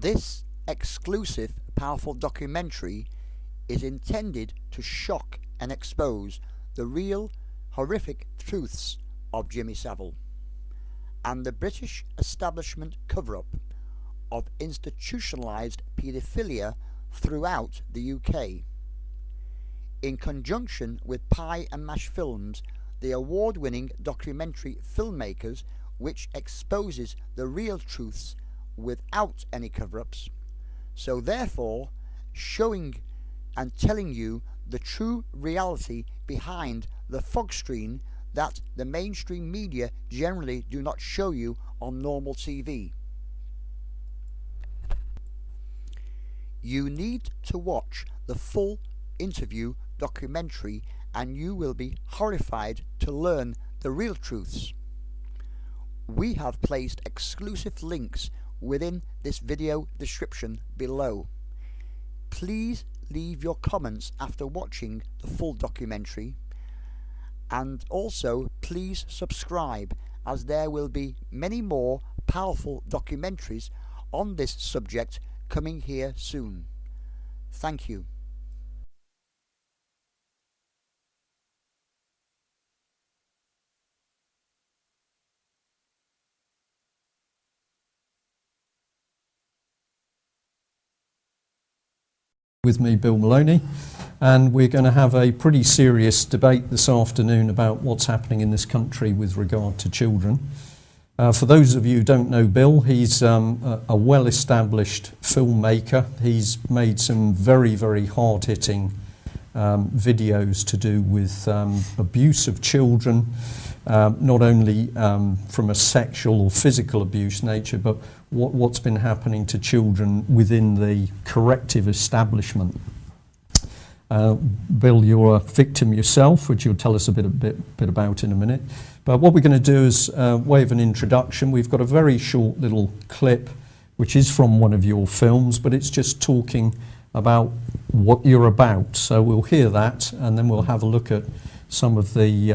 This exclusive, powerful documentary is intended to shock and expose the real, horrific truths of Jimmy Savile and the British establishment cover-up of institutionalised paedophilia throughout the UK. In conjunction with Pie and Mash Films, the award-winning documentary Filmmakers, which exposes the real truths without any cover-ups, so therefore showing and telling you the true reality behind the fog screen that the mainstream media generally do not show you on normal TV. You need to watch the full interview documentary and you will be horrified to learn the real truths. We have placed exclusive links within this video description below. Please leave your comments after watching the full documentary, and also please subscribe, as there will be many more powerful documentaries on this subject coming here soon. Thank you. With me, Bill Maloney, and we're going to have a pretty serious debate this afternoon about what's happening in this country with regard to children. For those of you who don't know Bill, he's a well-established filmmaker. He's made some very, very hard-hitting videos to do with abuse of children, not only from a sexual or physical abuse nature, but what's been happening to children within the corrective establishment. Bill, you're a victim yourself, which you'll tell us a bit about in a minute. But what we're going to do is way of an introduction. We've got a very short little clip, which is from one of your films, but it's just talking about what you're about. So we'll hear that, and then we'll have a look at some of the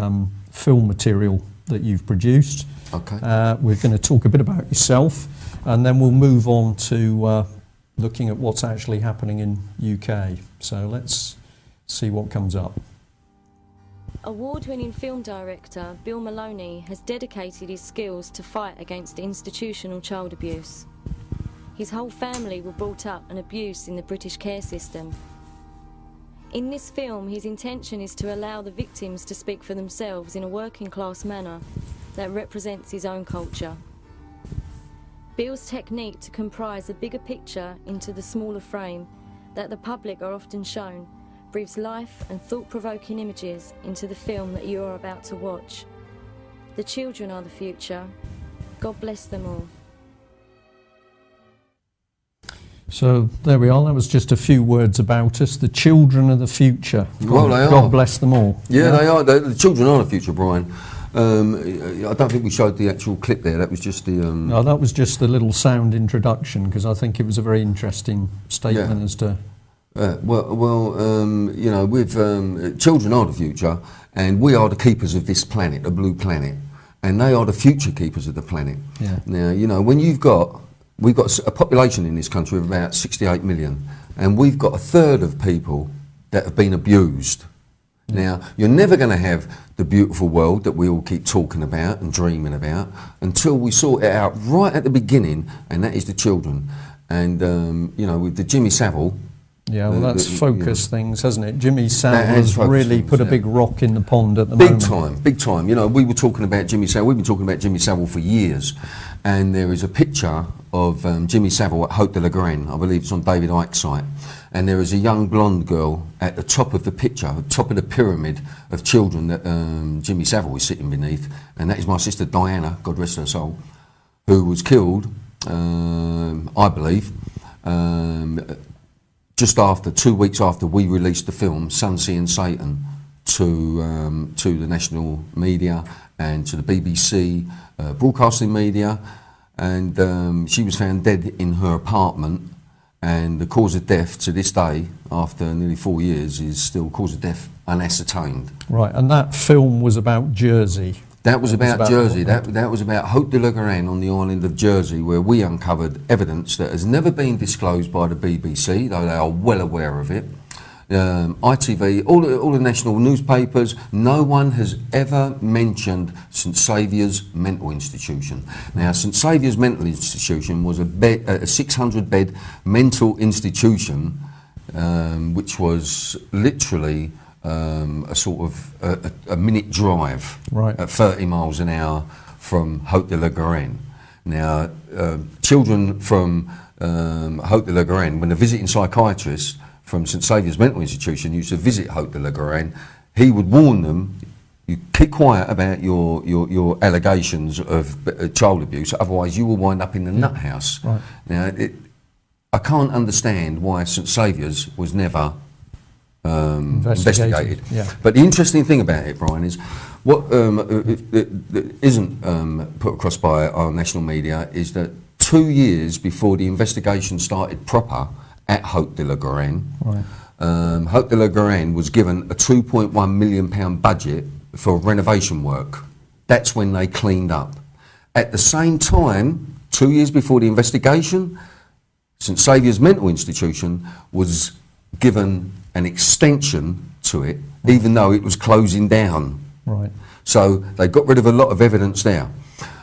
film material that you've produced. Okay. We're going to talk a bit about yourself, and then we'll move on to looking at what's actually happening in UK. So let's see what comes up. Award-winning film director Bill Maloney has dedicated his skills to fight against institutional child abuse. His whole family were brought up and abused in the British care system. In this film, his intention is to allow the victims to speak for themselves in a working-class manner that represents his own culture. Bill's technique to comprise a bigger picture into the smaller frame that the public are often shown breathes life and thought-provoking images into the film that you are about to watch. The children are the future. God bless them all. So there we are. That was just a few words about us. The children are the future. Well, they are. God bless them all. Yeah, they are. The children are the future, Brian. I don't think we showed the actual clip there. That was just the... No, that was just the little sound introduction, because I think it was a very interesting statement as to... you know, with children are the future, and we are the keepers of this planet, the blue planet, and they are the future keepers of the planet. Yeah. Now, you know, when we've got a population in this country of about 68 million, and we've got a third of people that have been abused. Now, you're never going to have the beautiful world that we all keep talking about and dreaming about until we sort it out right at the beginning, and that is the children. And, you know, with the Jimmy Savile... Yeah, well, that's focused things, hasn't it? Jimmy Savile has really put a big rock in the pond at the moment. Big time. You know, we were talking about Jimmy Savile. We've been talking about Jimmy Savile for years. And there is a picture of Jimmy Savile at Haute de la Grande. I believe it's on David Icke's site. And there is a young blonde girl at the top of the picture, at the top of the pyramid of children that Jimmy Savile is sitting beneath. And that is my sister Diana, God rest her soul, who was killed, I believe, just after, 2 weeks after we released the film Sun, Sea and Satan to the national media and to the BBC broadcasting media, and she was found dead in her apartment, and the cause of death to this day, after nearly 4 years, is still cause of death unascertained. Right, and that film was about Jersey. That was about Jersey. That was about Haute de la Garenne on the island of Jersey, where we uncovered evidence that has never been disclosed by the BBC, though they are well aware of it. ITV, all the national newspapers, no one has ever mentioned St Saviour's Mental Institution. Now, St Saviour's Mental Institution was a 600-bed mental institution, which was literally a sort of a minute drive at 30 miles an hour from Haute de la Garenne. Now, children from Haute de la Garenne, when the visiting psychiatrist from St Saviour's Mental Institution used to visit Haute de la Garenne, he would warn them, you keep quiet about your allegations of child abuse, otherwise you will wind up in the nut house. Right. Now, I can't understand why St Saviour's was never investigated. Yeah. But the interesting thing about it, Brian, is what isn't put across by our national media is that 2 years before the investigation started proper at Haute de la Garenne, Haute de la Garenne was given a £2.1 million budget for renovation work. That's when they cleaned up. At the same time, 2 years before the investigation, St Saviour's Mental Institution was given an extension to it, even though it was closing down. Right. So they got rid of a lot of evidence there.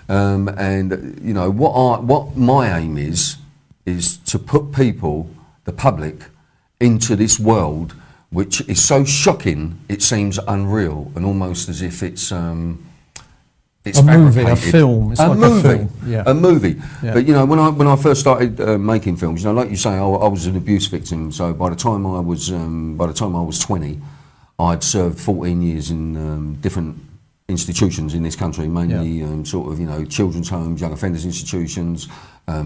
And you know what my aim is to put people, the public, into this world which is so shocking it seems unreal and almost as if it's a movie, a film. It's like a film. Yeah. A movie. Yeah. But you know, when I first started making films, you know, like you say, I was an abuse victim. So by the time I was 20, I'd served 14 years in different institutions in this country, mainly sort of, you know, children's homes, young offenders institutions,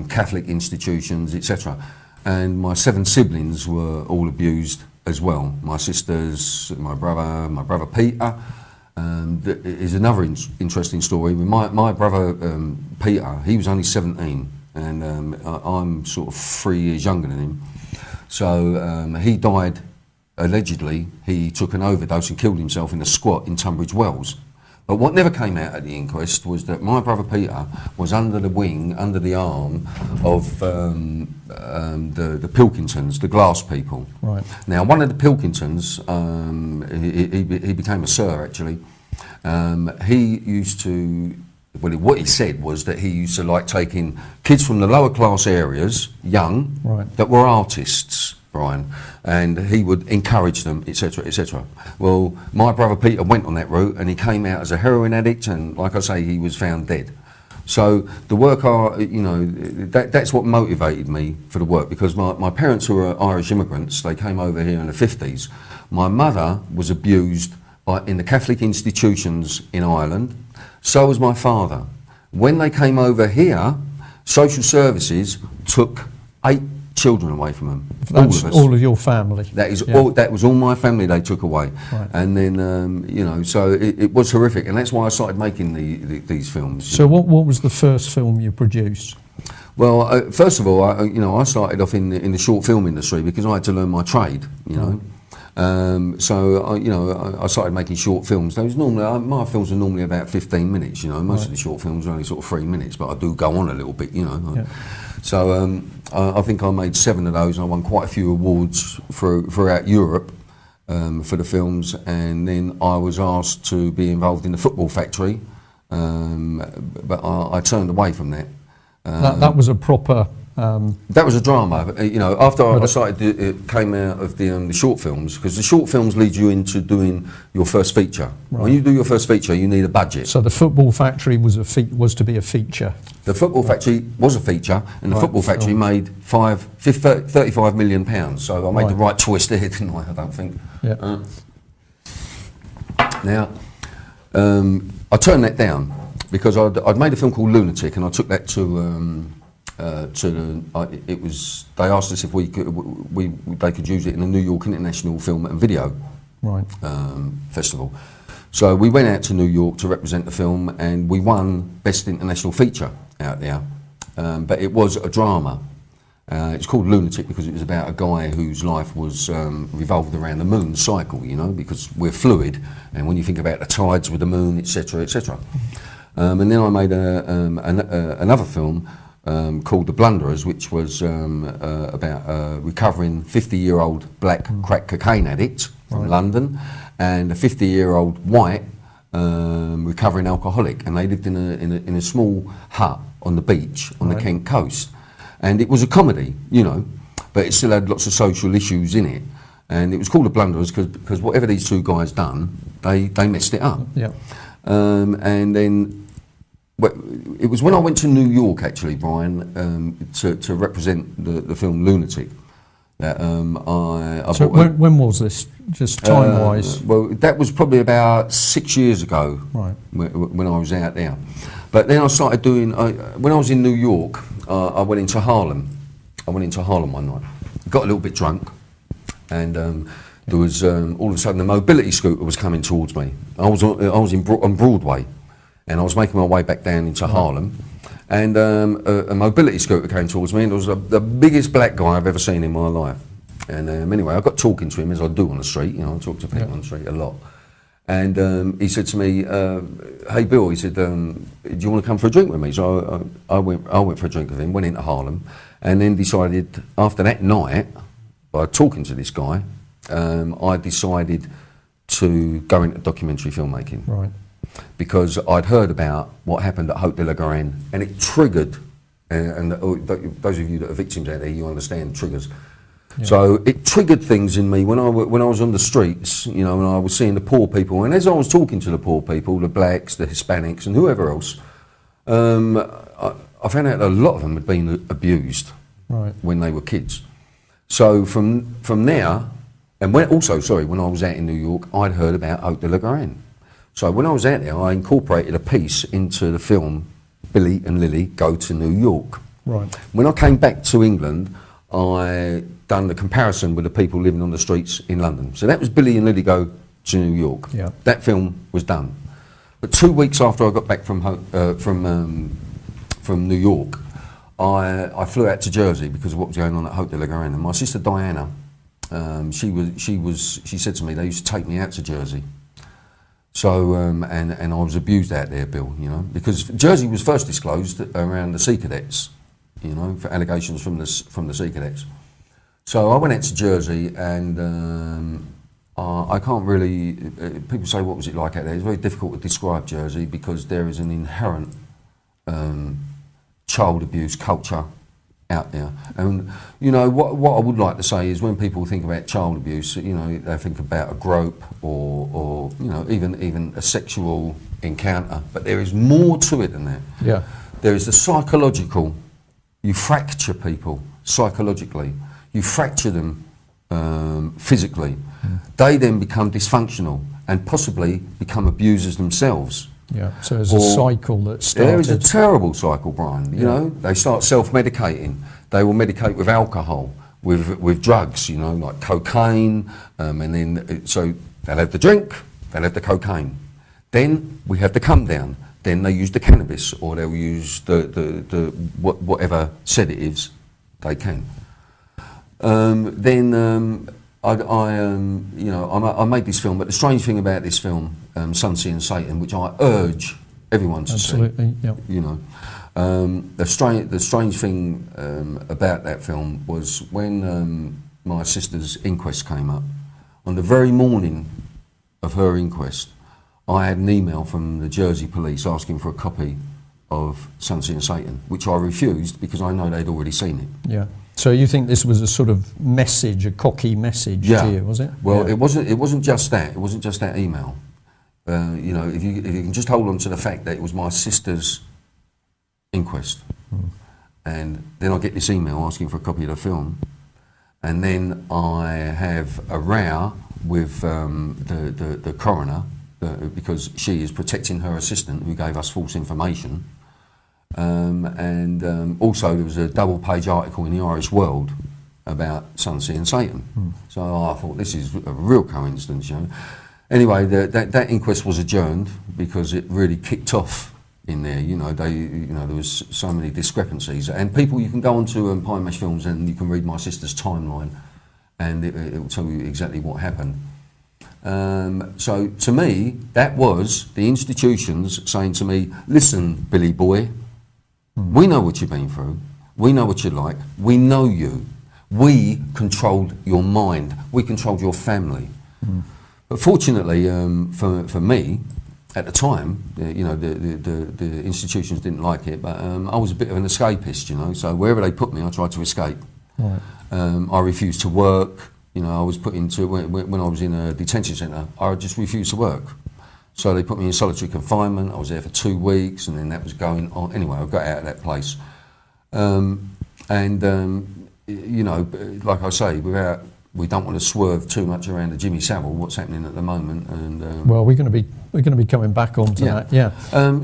Catholic institutions, etc. And my 7 siblings were all abused as well. My sisters, my brother Peter. Is another interesting story. My brother Peter, he was only 17, and I'm sort of 3 years younger than him. So he died, allegedly, he took an overdose and killed himself in a squat in Tunbridge Wells. But what never came out at the inquest was that my brother Peter was under the wing, under the arm of the Pilkingtons, the glass people. Right. Now, one of the Pilkingtons, he became a sir actually. He used to, well, what he said was that he used to like taking kids from the lower class areas, young, that were artists, Brian, and he would encourage them, etc., etc. Well, my brother Peter went on that route, and he came out as a heroin addict, and like I say, he was found dead. So the work, you know, that's what motivated me for the work, because my parents, who were Irish immigrants, they came over here in the 50s. My mother was abused in the Catholic institutions in Ireland. So was my father. When they came over here, social services took 8 children away from them. That's all of your family. That is all. That was all my family they took away. Right. And then you know, so it was horrific, and that's why I started making these films. So what was the first film you produced? Well, first of all, I started off in the short film industry because I had to learn my trade. You know. I started making short films. Those normally, my films are normally about 15 minutes. You know, most of the short films are only sort of 3 minutes, but I do go on a little bit. You know. Yeah. So I think I made 7 of those, and I won quite a few awards throughout Europe for the films. And then I was asked to be involved in the Football Factory, but I turned away from that. That was a proper. That was a drama. You know, after I started, it came out of the short films, because the short films lead you into doing your first feature. Right. When you do your first feature, you need a budget. So the Football Factory was to be a feature. The Football Factory was a feature, and the Football Factory made £35 million. So I made the right choice there, didn't I? I don't think. Yeah. Now, I turned that down because I'd made a film called Lunatic, and I took that to. They asked us if they could use it in the New York International Film and Video Festival. So we went out to New York to represent the film, and we won Best International Feature out there. But it was a drama. It's called Lunatic because it was about a guy whose life was revolved around the moon cycle, you know, because we're fluid, and when you think about the tides with the moon, etc., etc. And then I made another film called The Blunderers, which was about a recovering 50-year-old black crack cocaine addict from London, and a 50-year-old white recovering alcoholic, and they lived in a small hut on the beach on the Kent coast. And it was a comedy, you know, but it still had lots of social issues in it. And it was called The Blunderers because whatever these two guys done, they messed it up. Yeah. And then it was when I went to New York, actually, Brian, to represent the film Lunatic. That so when was this, just time-wise? Well, that was probably about 6 years ago, right, when I was out there. But then I started doing, when I was in New York, I went into Harlem. I went into Harlem one night, got a little bit drunk, and there was, all of a sudden, a mobility scooter was coming towards me. I was on Broadway, and I was making my way back down into Harlem, and a mobility scooter came towards me, and it was the biggest black guy I've ever seen in my life. And anyway, I got talking to him, as I do on the street. You know, I talk to people on the street a lot. And he said to me, "Hey Bill," he said, "do you want to come for a drink with me?" So I went for a drink with him, went into Harlem, and then decided after that night, by talking to this guy, I decided to go into documentary filmmaking. Right. Because I'd heard about what happened at Haute de la Garenne, and it triggered, and those of you that are victims out there, you understand triggers. Yeah. So it triggered things in me when I was on the streets, you know, and I was seeing the poor people, and as I was talking to the poor people, the blacks, the Hispanics, and whoever else, I found out a lot of them had been abused when they were kids. So from there, and when I was out in New York, I'd heard about Haute de la Garenne. So when I was out there, I incorporated a piece into the film Billy and Lily Go to New York. Right. When I came back to England, I done the comparison with the people living on the streets in London. So that was Billy and Lily Go to New York. Yeah. That film was done. But 2 weeks after I got back from New York, I flew out to Jersey because of what was going on at Haute de la Garenne. And my sister Diana, she said to me they used to take me out to Jersey. So, and I was abused out there, Bill, you know, because Jersey was first disclosed around the Sea Cadets, you know, for allegations from the Sea Cadets. So I went out to Jersey, and I can't really, people say, what was it like out there? It's very difficult to describe Jersey because there is an inherent child abuse culture out there. And, you know, what I would like to say is when people think about child abuse, you know, they think about a grope or you know, even a sexual encounter. But there is more to it than that. Yeah. There is the psychological. You fracture people psychologically. You fracture them physically. They then become dysfunctional and possibly become abusers themselves. Yeah, so there's a cycle that started. There is a terrible cycle, Brian. You know, they start self-medicating. They will medicate with alcohol, with drugs, you know, like cocaine, and then, so they'll have the drink, they'll have the cocaine. Then we have the come down. Then they use the cannabis, or they'll use whatever sedatives they can. I made this film, but the strange thing about this film, Sun, Sea and Satan, which I urge everyone to see, you know, the strange thing about that film was when my sister's inquest came up, on the very morning of her inquest, I had an email from the Jersey police asking for a copy of Sun, Sea and Satan, which I refused because I know they'd already seen it. Yeah. So you think this was a sort of message, a cocky message to you, was it? Well, it wasn't just that. It wasn't just that email. You know, if you can just hold on to the fact that it was my sister's inquest, and then I get this email asking for a copy of the film, and then I have a row with the coroner because she is protecting her assistant who gave us false information. Also there was a double-page article in the Irish World about Sun, Sea and Satan. So I thought this is a real coincidence, you know. Anyway, that inquest was adjourned because it really kicked off in there. There was so many discrepancies. And people, you can go onto Pie Mash Films and you can read my sister's timeline, and it will tell you exactly what happened. So to me, that was the institutions saying to me, listen, Billy boy, we know what you've been through, we know what you're like, we know you, we controlled your mind, we controlled your family. But fortunately for me, at the time, the institutions didn't like it, but I was a bit of an escapist, so wherever they put me, I tried to escape. Right. I refused to work. I was put into, when I was in a detention centre, I just refused to work. So they put me in solitary confinement. I was there for 2 weeks, and then that was going on. Anyway, I got out of that place. Like I say, we don't want to swerve too much around the Jimmy Savile, what's happening at the moment. And well, we're going to be coming back onto that. Yeah.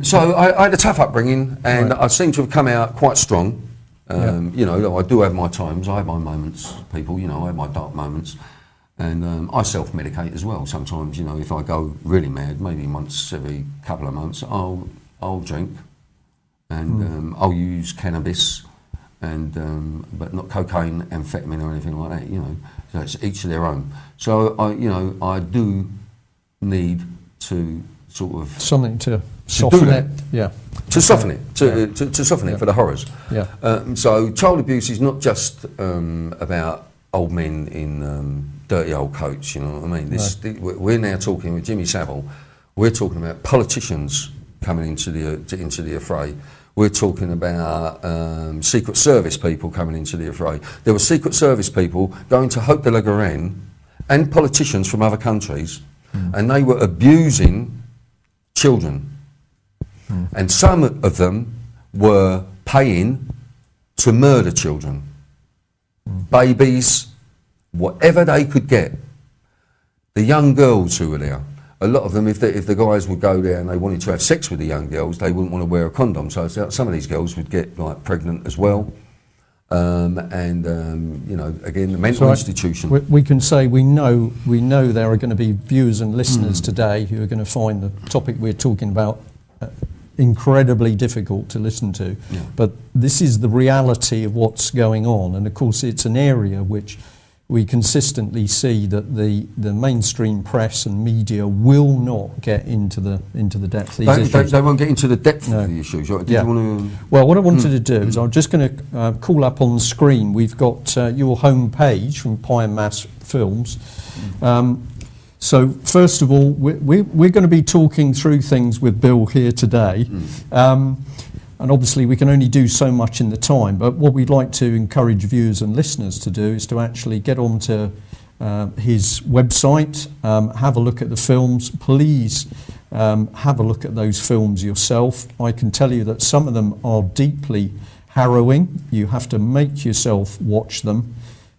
So I had a tough upbringing, and right. I seem to have come out quite strong. I do have my times, I have my moments, people, I have my dark moments, and I self-medicate as well. Sometimes, if I go really mad, maybe once every couple of months, I'll drink, and I'll use cannabis, and but not cocaine, amphetamine or anything like that, so it's each to their own. So I do need to sort of... Something to soften it, yeah. To soften it, to soften it for the horrors. Yeah. So child abuse is not just about old men in dirty old coats, you know what I mean? We're now talking with Jimmy Savile. We're talking about politicians coming into the affray. We're talking about Secret Service people coming into the affray. There were Secret Service people going to Haute de la Garenne and politicians from other countries, and they were abusing children. And some of them were paying to murder children, babies, whatever they could get. The young girls who were there, a lot of them, if the guys would go there and they wanted to have sex with the young girls, they wouldn't want to wear a condom. So some of these girls would get pregnant as well. Again, the mental institution. We can say we know there are going to be viewers and listeners today who are going to find the topic we're talking about incredibly difficult to listen to, but this is the reality of what's going on, and of course it's an area which we consistently see that the mainstream press and media will not get into the depth of these issues. They won't get into the depth of the issues. Did you want to... Well, what I wanted to do is I'm just going to call up on the screen. We've got your home page from Pie and Mash Films. So first of all, we're going to be talking through things with Bill here today, and obviously we can only do so much in the time, but what we'd like to encourage viewers and listeners to do is to actually get onto his website, have a look at the films. Please have a look at those films yourself. I can tell you that some of them are deeply harrowing. You have to make yourself watch them,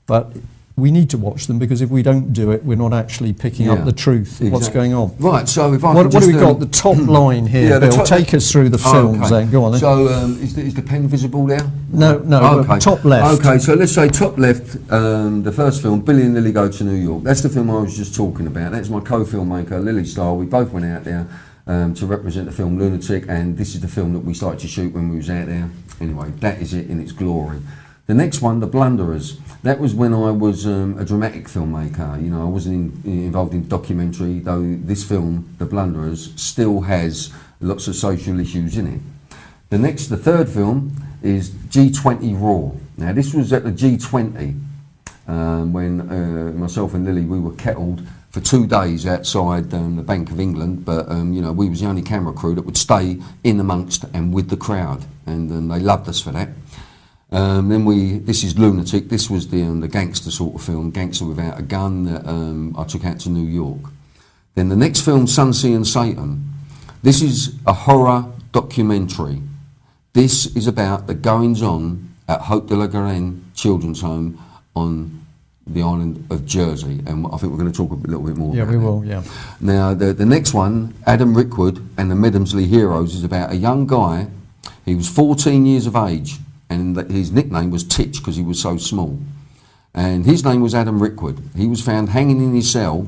but we need to watch them, because if we don't do it, we're not actually picking up the truth of what's going on. Right, so if I what have we got? The top line here, Bill. Take us through the films then. Go on then. So is the pen visible there? No, okay. Top left. Okay, so let's say top left, the first film, Billy and Lily Go to New York. That's the film I was just talking about. That's my co-filmmaker, Lily Starr. We both went out there to represent the film Lunatic, and this is the film that we started to shoot when we was out there. Anyway, that is it in its glory. The next one, The Blunderers, that was when I was a dramatic filmmaker. I wasn't involved in documentary, though this film, The Blunderers, still has lots of social issues in it. The third film is G20 Raw. Now, this was at the G20 when myself and Lily, we were kettled for 2 days outside the Bank of England, but we was the only camera crew that would stay in amongst and with the crowd, and they loved us for that. This is Lunatic. This was the gangster sort of film, Gangster Without a Gun, that I took out to New York. Then the next film, Sunsea and Satan. This is a horror documentary. This is about the goings-on at Haute de la Garenne Children's Home on the island of Jersey, and I think we're going to talk a little bit more about that. Yeah, we will, yeah. Now, the next one, Adam Rickwood and the Medomsley Heroes, is about a young guy. He was 14 years of age, and his nickname was Titch because he was so small. And his name was Adam Rickwood. He was found hanging in his cell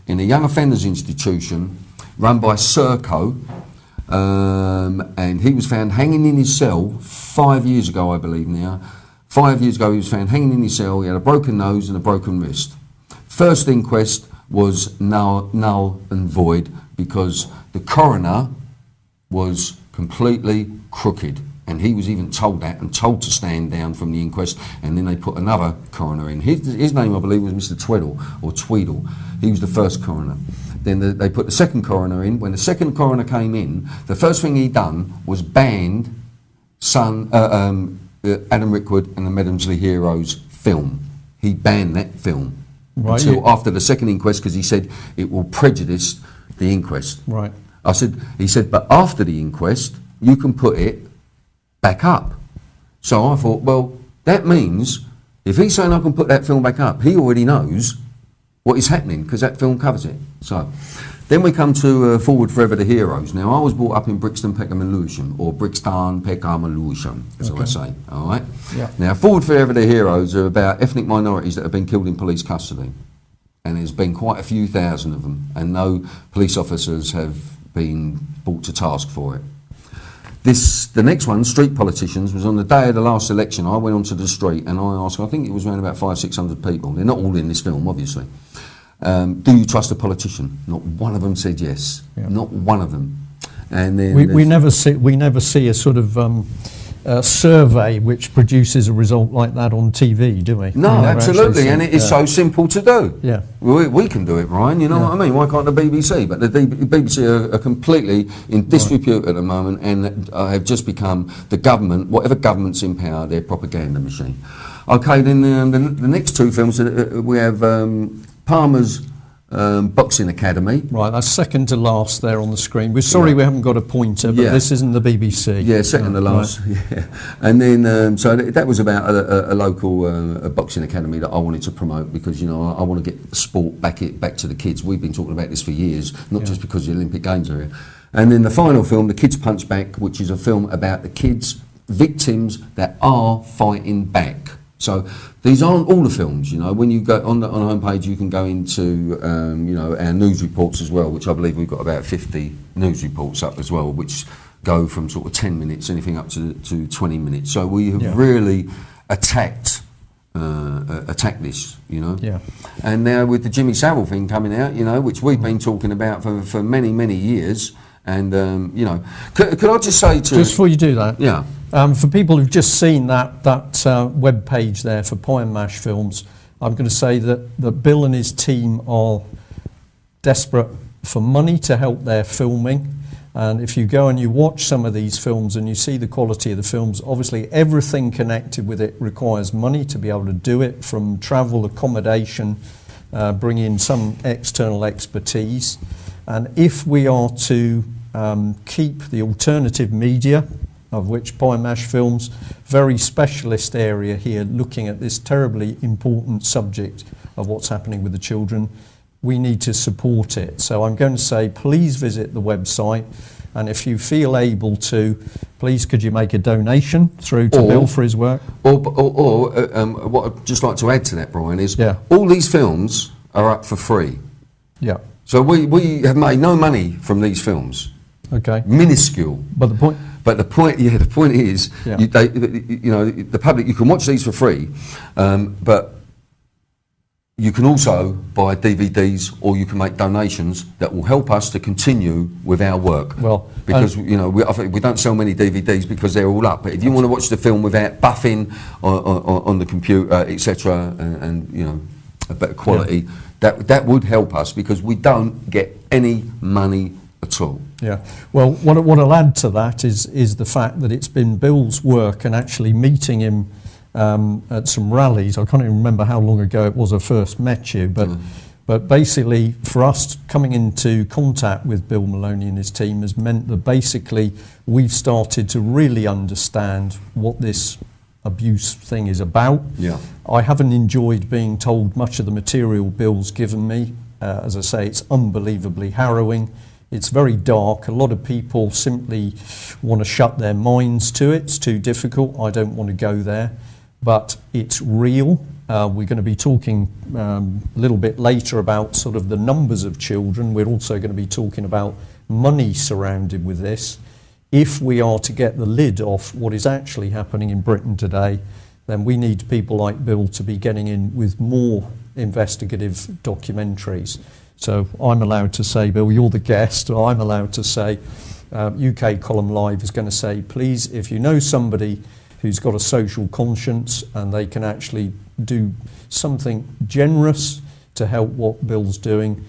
in a young offenders institution run by Serco, and he was found hanging in his cell 5 years ago, I believe now. 5 years ago he was found hanging in his cell. He had a broken nose and a broken wrist. First inquest was null and void because the coroner was completely crooked, and he was even told that and told to stand down from the inquest, and then they put another coroner in. His name, I believe, was Mr. Tweedle. He was the first coroner. Then they put the second coroner in. When the second coroner came in, the first thing he done was banned Adam Rickwood and the Medomsley Heroes film. He banned that film until after the second inquest because he said it will prejudice the inquest. Right. He said, but after the inquest, you can put it back up. So I thought, well, that means if he's saying I can put that film back up, he already knows what is happening because that film covers it. So then we come to Forward Forever the Heroes. Now, I was brought up in Brixton, Peckham and Lewisham, or Brixton, Peckham and Lewisham, as I say, all right? Yeah. Now, Forward Forever the Heroes are about ethnic minorities that have been killed in police custody. And there's been quite a few thousand of them, and no police officers have been brought to task for it. The next one, Street Politicians, was on the day of the last election. I went onto the street and I asked, I think it was around about 500-600 people. They're not all in this film, obviously. Do you trust a politician? Not one of them said yes. Yeah. Not one of them. And then we never see a sort of survey which produces a result like that on TV, do we? No, absolutely, and it is so simple to do. Yeah, we can do it, Brian. You know what I mean? Why can't the BBC? But the BBC are completely in disrepute at the moment, and have just become the government. Whatever government's in power, their propaganda machine. Okay, then the next two films we have Palmer's Boxing Academy. Right, that's second to last there on the screen. We're sorry we haven't got a pointer, but this isn't the BBC. Yeah, second to last. Right. Yeah, and then so that was about a local boxing academy that I wanted to promote because I want to get sport back to the kids. We've been talking about this for years, not just because the Olympic Games are here. And then the final film, The Kids Punch Back, which is a film about the kids victims that are fighting back. So these aren't all the films, When you go on the homepage, you can go into, our news reports as well, which I believe we've got about 50 news reports up as well, which go from sort of 10 minutes, anything up to 20 minutes. So we have really attacked this, Yeah. And now with the Jimmy Savile thing coming out, which we've been talking about for many, many years. And, could I just say to... Just before you do that. Yeah. For people who've just seen that web page there for Pie and Mash Films, I'm going to say that Bill and his team are desperate for money to help their filming. And if you go and you watch some of these films and you see the quality of the films, obviously everything connected with it requires money to be able to do it, from travel, accommodation, bring in some external expertise. And if we are to keep the alternative media, of which Pie and Mash Films, very specialist area here, looking at this terribly important subject of what's happening with the children, we need to support it. So I'm going to say, please visit the website, and if you feel able to, please could you make a donation through to Bill for his work? Or what I'd just like to add to that, Brian, is all these films are up for free. Yeah. So we have made no money from these films. Okay. Minuscule. But the point is, the public, you can watch these for free, but you can also buy DVDs or you can make donations that will help us to continue with our work. Well, because we don't sell many DVDs because they're all up. But if you want to watch the film without buffing on the computer, etc., and a better quality, that would help us because we don't get any money at all. Yeah. Well, what I'll add to that is the fact that it's been Bill's work and actually meeting him at some rallies. I can't even remember how long ago it was I first met you, but basically for us coming into contact with Bill Maloney and his team has meant that basically we've started to really understand what this abuse thing is about. Yeah. I haven't enjoyed being told much of the material Bill's given me. As I say, it's unbelievably harrowing. It's very dark. A lot of people simply want to shut their minds to it. It's too difficult. I don't want to go there. But it's real. We're going to be talking a little bit later about sort of the numbers of children. We're also going to be talking about money surrounded with this. If we are to get the lid off what is actually happening in Britain today, then we need people like Bill to be getting in with more investigative documentaries. So I'm allowed to say, Bill, you're the guest, or I'm allowed to say, UK Column Live is going to say, please, if you know somebody who's got a social conscience and they can actually do something generous to help what Bill's doing,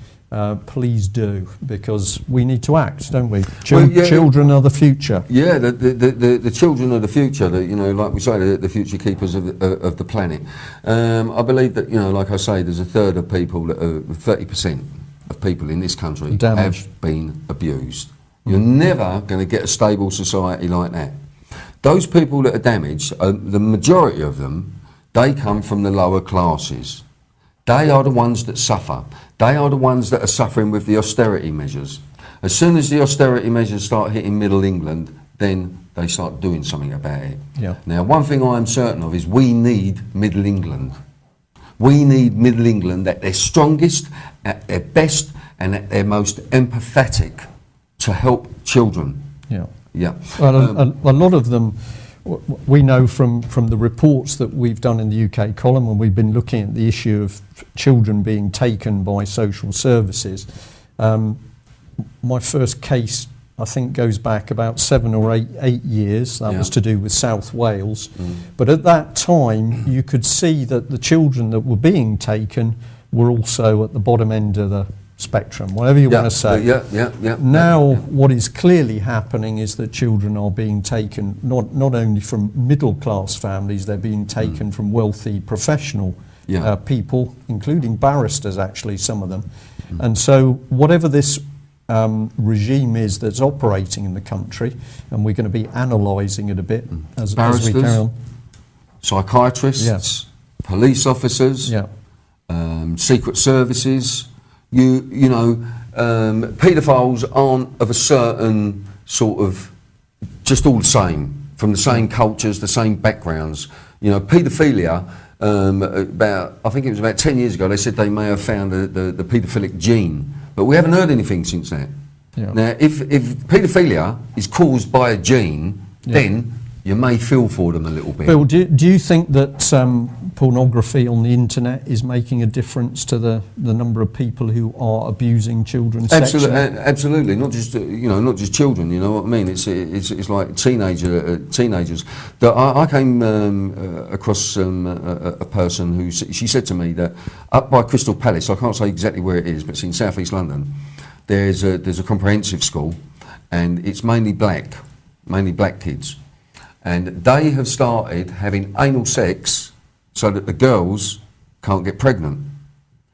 please do, because we need to act, don't we? Children are the future. Yeah, the children are the future. Like we say, the future keepers of the planet. I believe that, like I say, there's a third of people, 30% of people in this country have been abused. You're never going to get a stable society like that. Those people that are damaged, the majority of them, they come from the lower classes. They are the ones that suffer. They are the ones that are suffering with the austerity measures. As soon as the austerity measures start hitting Middle England, then they start doing something about it. Yeah. Now, one thing I am certain of is we need Middle England. We need Middle England at their strongest, at their best, and at their most empathetic to help children. Yeah. Yeah. Well, a lot of them, we know from the reports that we've done in the UK column, when we've been looking at the issue of children being taken by social services. My first case, I think, goes back about 7 or 8 years. That was to do with South Wales. But at that time, you could see that the children that were being taken were also at the bottom end of the spectrum, whatever you want to say. Now, what is clearly happening is that children are being taken not only from middle class families, they're being taken from wealthy professional people, including barristers, actually, some of them. And so whatever this regime is that's operating in the country, and we're going to be analysing it a bit as we carry on. Psychiatrists, police officers, secret services. Paedophiles aren't of a certain sort of just all the same, from the same cultures, the same backgrounds. Paedophilia, I think it was about 10 years ago, they said they may have found the paedophilic gene, but we haven't heard anything since then. Now, if paedophilia is caused by a gene, then you may feel for them a little bit. Bill, do you think that pornography on the internet is making a difference to the number of people who are abusing children sexually? Absolutely. Not just not just children. You know what I mean? It's like teenagers. I came across a person who she said to me that up by Crystal Palace, I can't say exactly where it is, but it's in South East London. There's a comprehensive school, and it's mainly black kids. And they have started having anal sex so that the girls can't get pregnant.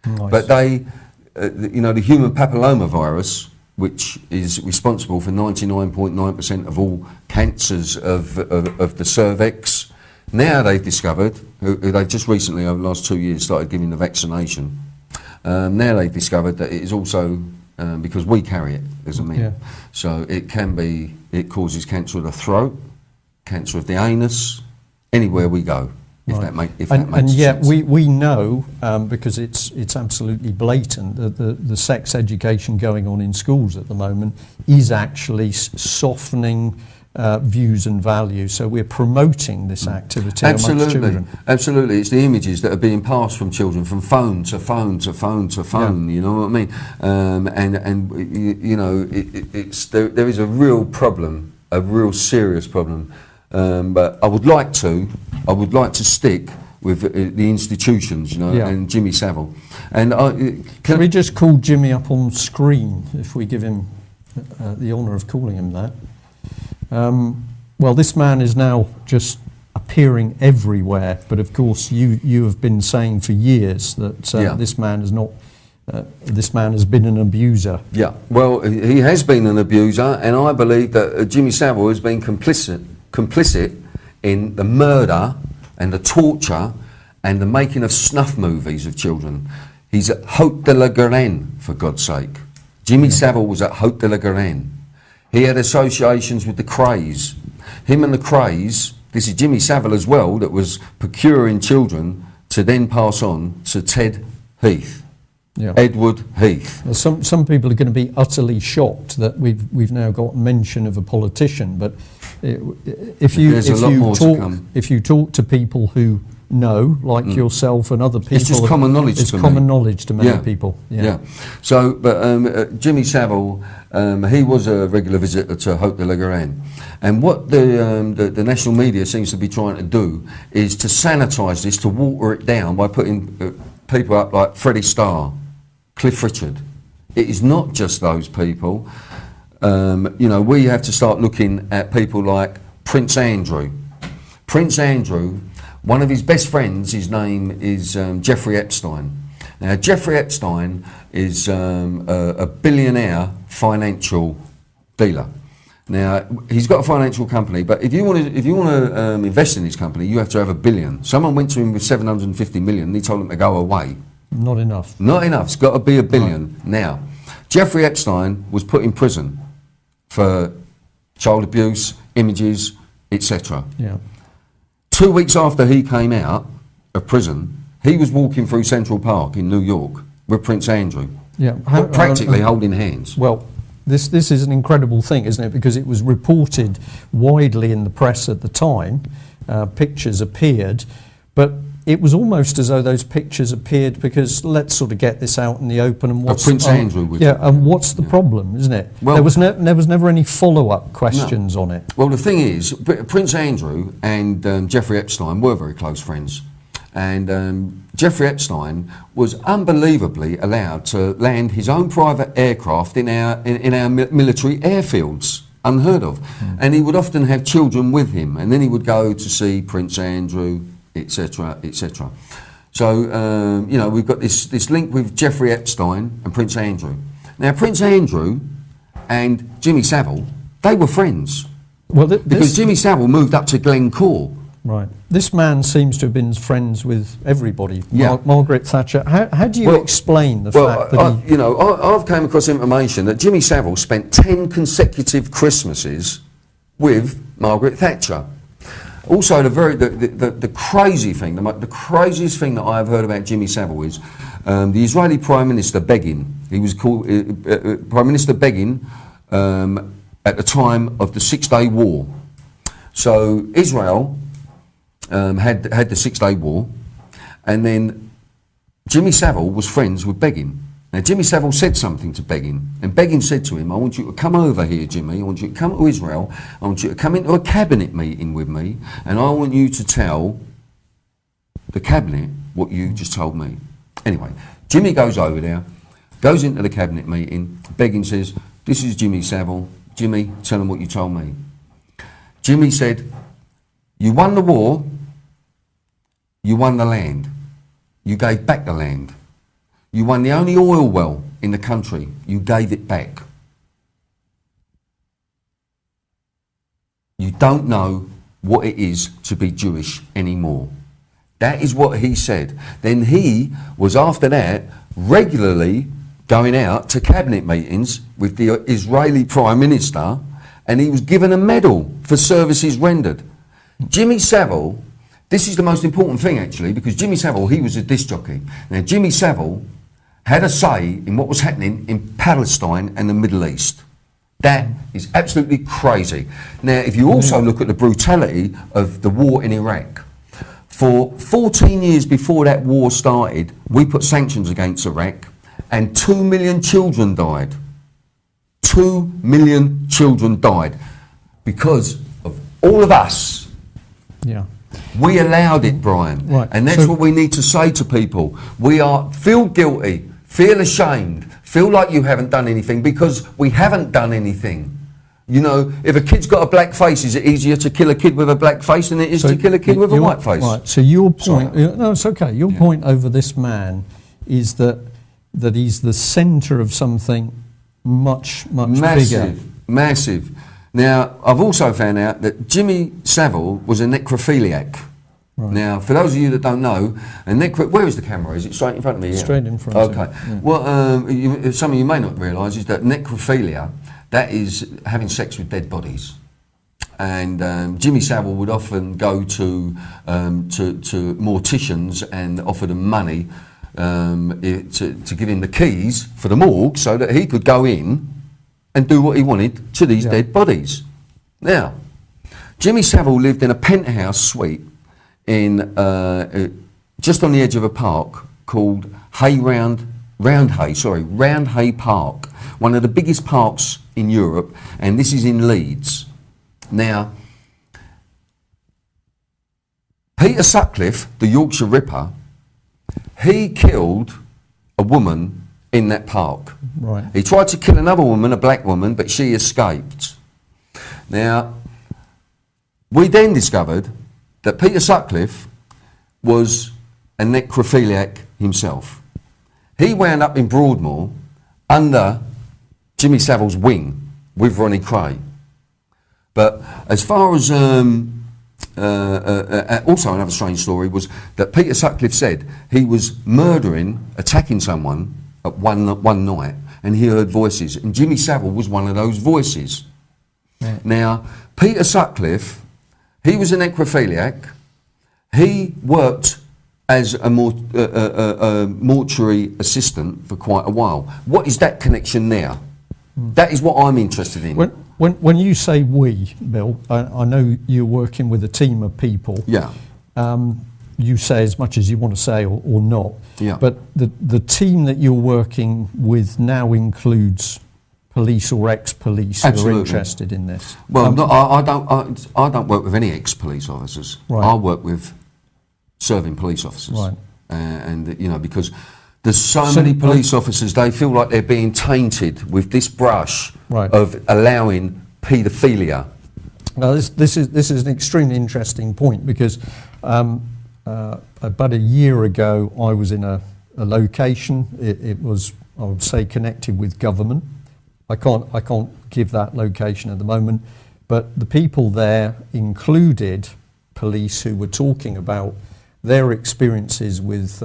Nice. But they, the human papillomavirus, which is responsible for 99.9% of all cancers of the cervix, now they've discovered, they've just recently, over the last 2 years, started giving the vaccination. Now they've discovered that it is also, because we carry it as a men, so it causes cancer of the throat, cancer of the anus, anywhere we go, if that makes sense. And yet we know, because it's absolutely blatant, that the sex education going on in schools at the moment is actually softening views and values. So we're promoting this activity amongst children. Absolutely. It's the images that are being passed from children, from phone to phone to phone to phone, you know what I mean? There is a real problem, a real serious problem. But I would like to stick with the institutions, and Jimmy Savile. And can we just call Jimmy up on screen if we give him the honour of calling him that? Well, this man is now just appearing everywhere, but of course you have been saying for years that this man is not. This man has been an abuser. Yeah, well, he has been an abuser, and I believe that Jimmy Savile has been complicit in the murder and the torture and the making of snuff movies of children. He's at Haute de la Garenne, for God's sake. Jimmy Savile was at Haute de la Garenne. He had associations with the Krays. Him and the Krays, this is Jimmy Savile as well, that was procuring children to then pass on to Ted Heath. Yeah. Edward Heath. Well, some people are going to be utterly shocked that we've now got mention of a politician, but if you talk to people who know, like yourself and other people, it's just common knowledge. It's common knowledge to many people. Yeah. So, but Jimmy Savile, he was a regular visitor to Haute de la Garenne, and what the national media seems to be trying to do is to sanitise this, to water it down by putting people up like Freddie Starr, Cliff Richard. It is not just those people. We have to start looking at people like Prince Andrew. Prince Andrew, one of his best friends, his name is Jeffrey Epstein. Now, Jeffrey Epstein is a billionaire financial dealer. Now, he's got a financial company, but if you want to invest in his company, you have to have $1 billion. Someone went to him with 750 million, and he told him to go away. Not enough. Not enough. It's got to be $1 billion. Right. Now, Jeffrey Epstein was put in prison for child abuse, images, etc. Yeah. 2 weeks after he came out of prison, he was walking through Central Park in New York with Prince Andrew. Yeah. Practically holding hands. Well, this is an incredible thing, isn't it? Because it was reported widely in the press at the time. Pictures appeared, but it was almost as though those pictures appeared because let's sort of get this out in the open. And what's Prince Andrew? And what's the problem, isn't it? Well, there was never any follow-up questions on it. Well, the thing is, Prince Andrew and Jeffrey Epstein were very close friends. And Jeffrey Epstein was unbelievably allowed to land his own private aircraft in our military airfields, unheard of. And he would often have children with him, and then he would go to see Prince Andrew, etc., etc. So we've got this link with Jeffrey Epstein and Prince Andrew. Now, Prince Andrew and Jimmy Savile, they were friends. Well, because Jimmy Savile moved up to Glencore. Right. This man seems to have been friends with everybody. Yeah. Margaret Thatcher. How do you explain the fact that I've came across information that Jimmy Savile spent 10 consecutive Christmases with Margaret Thatcher. Also, the crazy thing, the craziest thing that I've heard about Jimmy Savile is the Israeli Prime Minister Begin. He was called Prime Minister Begin at the time of the 6-Day War. So Israel had the 6-Day War, and then Jimmy Savile was friends with Begin. Now, Jimmy Savile said something to Begin, and Begin said to him, I want you to come over here, Jimmy, I want you to come to Israel, I want you to come into a cabinet meeting with me, and I want you to tell the cabinet what you just told me. Anyway, Jimmy goes over there, goes into the cabinet meeting, Begin says, this is Jimmy Savile, Jimmy, tell him what you told me. Jimmy said, you won the war, you won the land, you gave back the land. You won the only oil well in the country, you gave it back. You don't know what it is to be Jewish anymore. That is what he said. Then he was, after that, regularly going out to cabinet meetings with the Israeli Prime Minister, and he was given a medal for services rendered. Jimmy Savile, this is the most important thing actually, because Jimmy Savile, he was a disc jockey. Now, Jimmy Savile had a say in what was happening in Palestine and the Middle East. That is absolutely crazy. Now, if you also look at the brutality of the war in Iraq, for 14 years before that war started, we put sanctions against Iraq, and 2 million children died. 2 million children died because of all of us. Yeah. We allowed it, Brian. Right. And that's what we need to say to people. Feel guilty, feel ashamed, feel like you haven't done anything, because we haven't done anything. You know, if a kid's got a black face, is it easier to kill a kid with a black face than it is to kill a kid with a white face? Right, so your point, no, it's okay. Your point over this man is that he's the centre of something much bigger. Massive. Now, I've also found out that Jimmy Savile was a necrophiliac. Right. Now, for those of you that don't know, where is the camera? Is it straight in front of me? Straight in front of me. Okay. Yeah. Well, some of you may not realise is that necrophilia, that is having sex with dead bodies. And Jimmy Savile would often go to morticians and offer them money to give him the keys for the morgue so that he could go in and do what he wanted to these dead bodies. Now, Jimmy Savile lived in a penthouse suite in just on the edge of a park called Roundhay Park, one of the biggest parks in Europe, and this is in Leeds. Now, Peter Sutcliffe, the Yorkshire Ripper, he killed a woman in that park. Right. He tried to kill another woman, a black woman, but she escaped. Now, we then discovered that Peter Sutcliffe was a necrophiliac himself. He wound up in Broadmoor under Jimmy Savile's wing with Ronnie Cray. But as far as also another strange story was that Peter Sutcliffe said he was attacking someone at one night, and he heard voices, and Jimmy Savile was one of those voices. Yeah. Now, Peter Sutcliffe, he was a necrophiliac. He worked as a mortuary assistant for quite a while. What is that connection there? That is what I'm interested in. When you say we, Bill, I know you're working with a team of people. Yeah. You say as much as you want to say or not. Yeah. But the team that you're working with now includes police or ex-police who are interested in this. Well, I don't work with any ex-police officers. Right. I work with serving police officers. Right. And you know, because there's so many police officers, they feel like they're being tainted with this brush of allowing paedophilia. Now, this is an extremely interesting point, because about a year ago I was in a location. It was, I would say, connected with government. I can't give that location at the moment, but the people there included police who were talking about their experiences with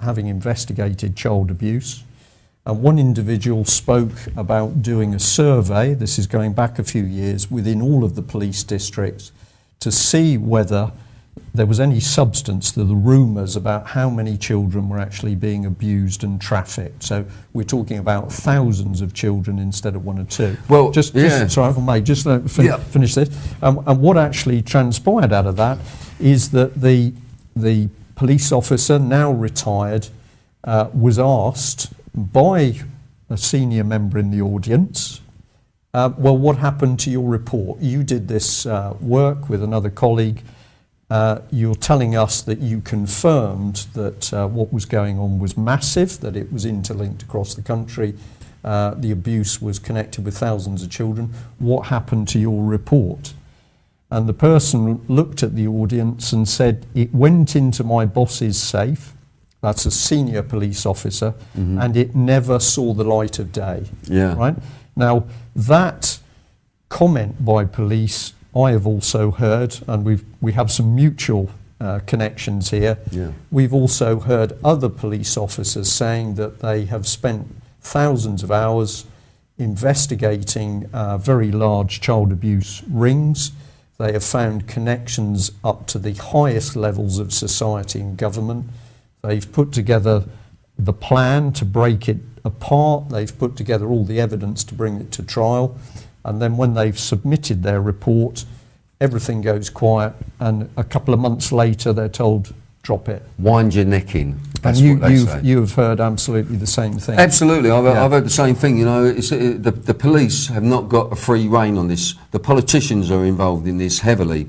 having investigated child abuse. And one individual spoke about doing a survey, this is going back a few years, within all of the police districts to see whether there was any substance to the rumours about how many children were actually being abused and trafficked. So we're talking about thousands of children instead of one or two. Well, sorry, if I may, just finish this. And what actually transpired out of that is that the police officer, now retired, was asked by a senior member in the audience, well, what happened to your report? You did this work with another colleague. You're telling us that you confirmed that what was going on was massive, that it was interlinked across the country, the abuse was connected with thousands of children. What happened to your report? And the person looked at the audience and said, it went into my boss's safe, that's a senior police officer, and it never saw the light of day. Yeah. Right? Now, that comment by police, I have also heard, and we have some mutual connections here. Yeah. We've also heard other police officers saying that they have spent thousands of hours investigating very large child abuse rings. They have found connections up to the highest levels of society and government. They've put together the plan to break it apart. They've put together all the evidence to bring it to trial. And then when they've submitted their report, everything goes quiet. And a couple of months later, they're told, drop it. Wind your neck in. That's and what they say. You have heard absolutely the same thing. Absolutely, I've heard the same thing. You know, the police have not got a free rein on this. The politicians are involved in this heavily.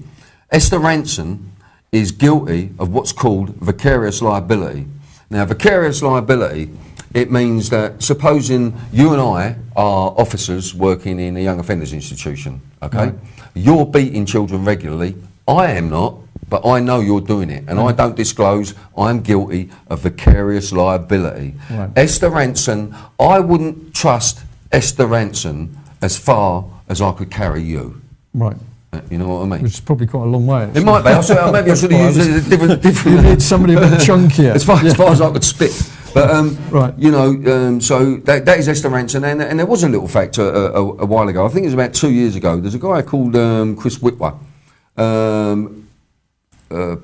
Esther Ranson is guilty of what's called vicarious liability. Now, vicarious liability, it means that supposing you and I are officers working in a young offenders institution, okay? Right. You're beating children regularly. I am not. But I know you're doing it, and I don't disclose. I'm guilty of vicarious liability. Right. Esther Ranson, I wouldn't trust Esther Ranson as far as I could carry you. Right. You know what I mean? Which is probably quite a long way. Actually. It might be. Maybe I should have used a different. You need somebody a bit chunkier. As far as I could spit. But right. you know, so that is Esther Ranson, and there was a little fact a while ago. I think it was about 2 years ago. There's a guy called Chris Whitwer.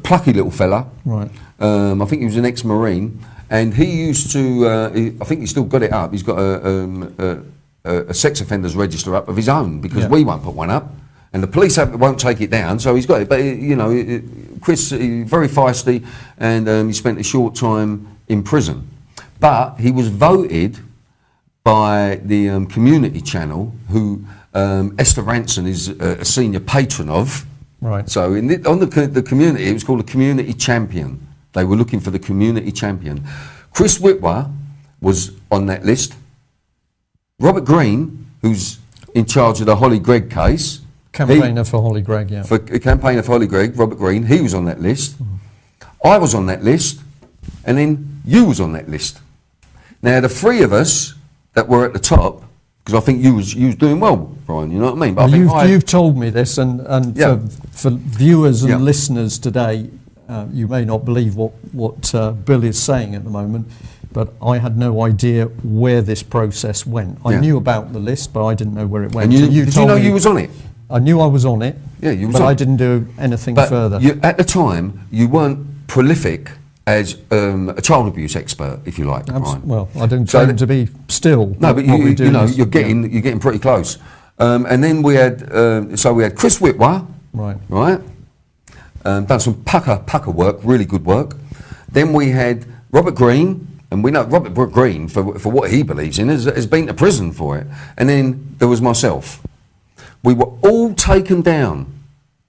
Plucky little fella. Right. I think he was an ex-Marine. And he used to, I think he's still got it up, he's got a sex offenders register up of his own, because we won't put one up. And the police won't take it down, so he's got it. But, you know, Chris, very feisty, and he spent a short time in prison. But he was voted by the community channel, who Esther Ranson is a senior patron of. Right. So on the community, it was called a community champion. They were looking for the community champion. Chris Whitwer was on that list. Robert Green, who's in charge of the Holly Gregg case. Campaigner for Holly Gregg, yeah. For a campaigner for Holly Gregg, Robert Green, he was on that list. I was on that list, and then you was on that list. Now, the three of us that were at the top, because I think you was doing well, Brian, you know what I mean? But well, you've told me this, and for viewers and listeners today, you may not believe what Bill is saying at the moment, but I had no idea where this process went. I knew about the list, but I didn't know where it went. And did you know you was on it? I knew I was on it, you was but on I didn't do anything further. At the time, you weren't prolific as a child abuse expert, if you like, Brian. Well, I don't claim to be still. No, but you're getting pretty close. And then we had Chris Whitwer, right? Done some pucker work, really good work. Then we had Robert Green, and we know Robert Green, for what he believes in, has been to prison for it. And then there was myself. We were all taken down.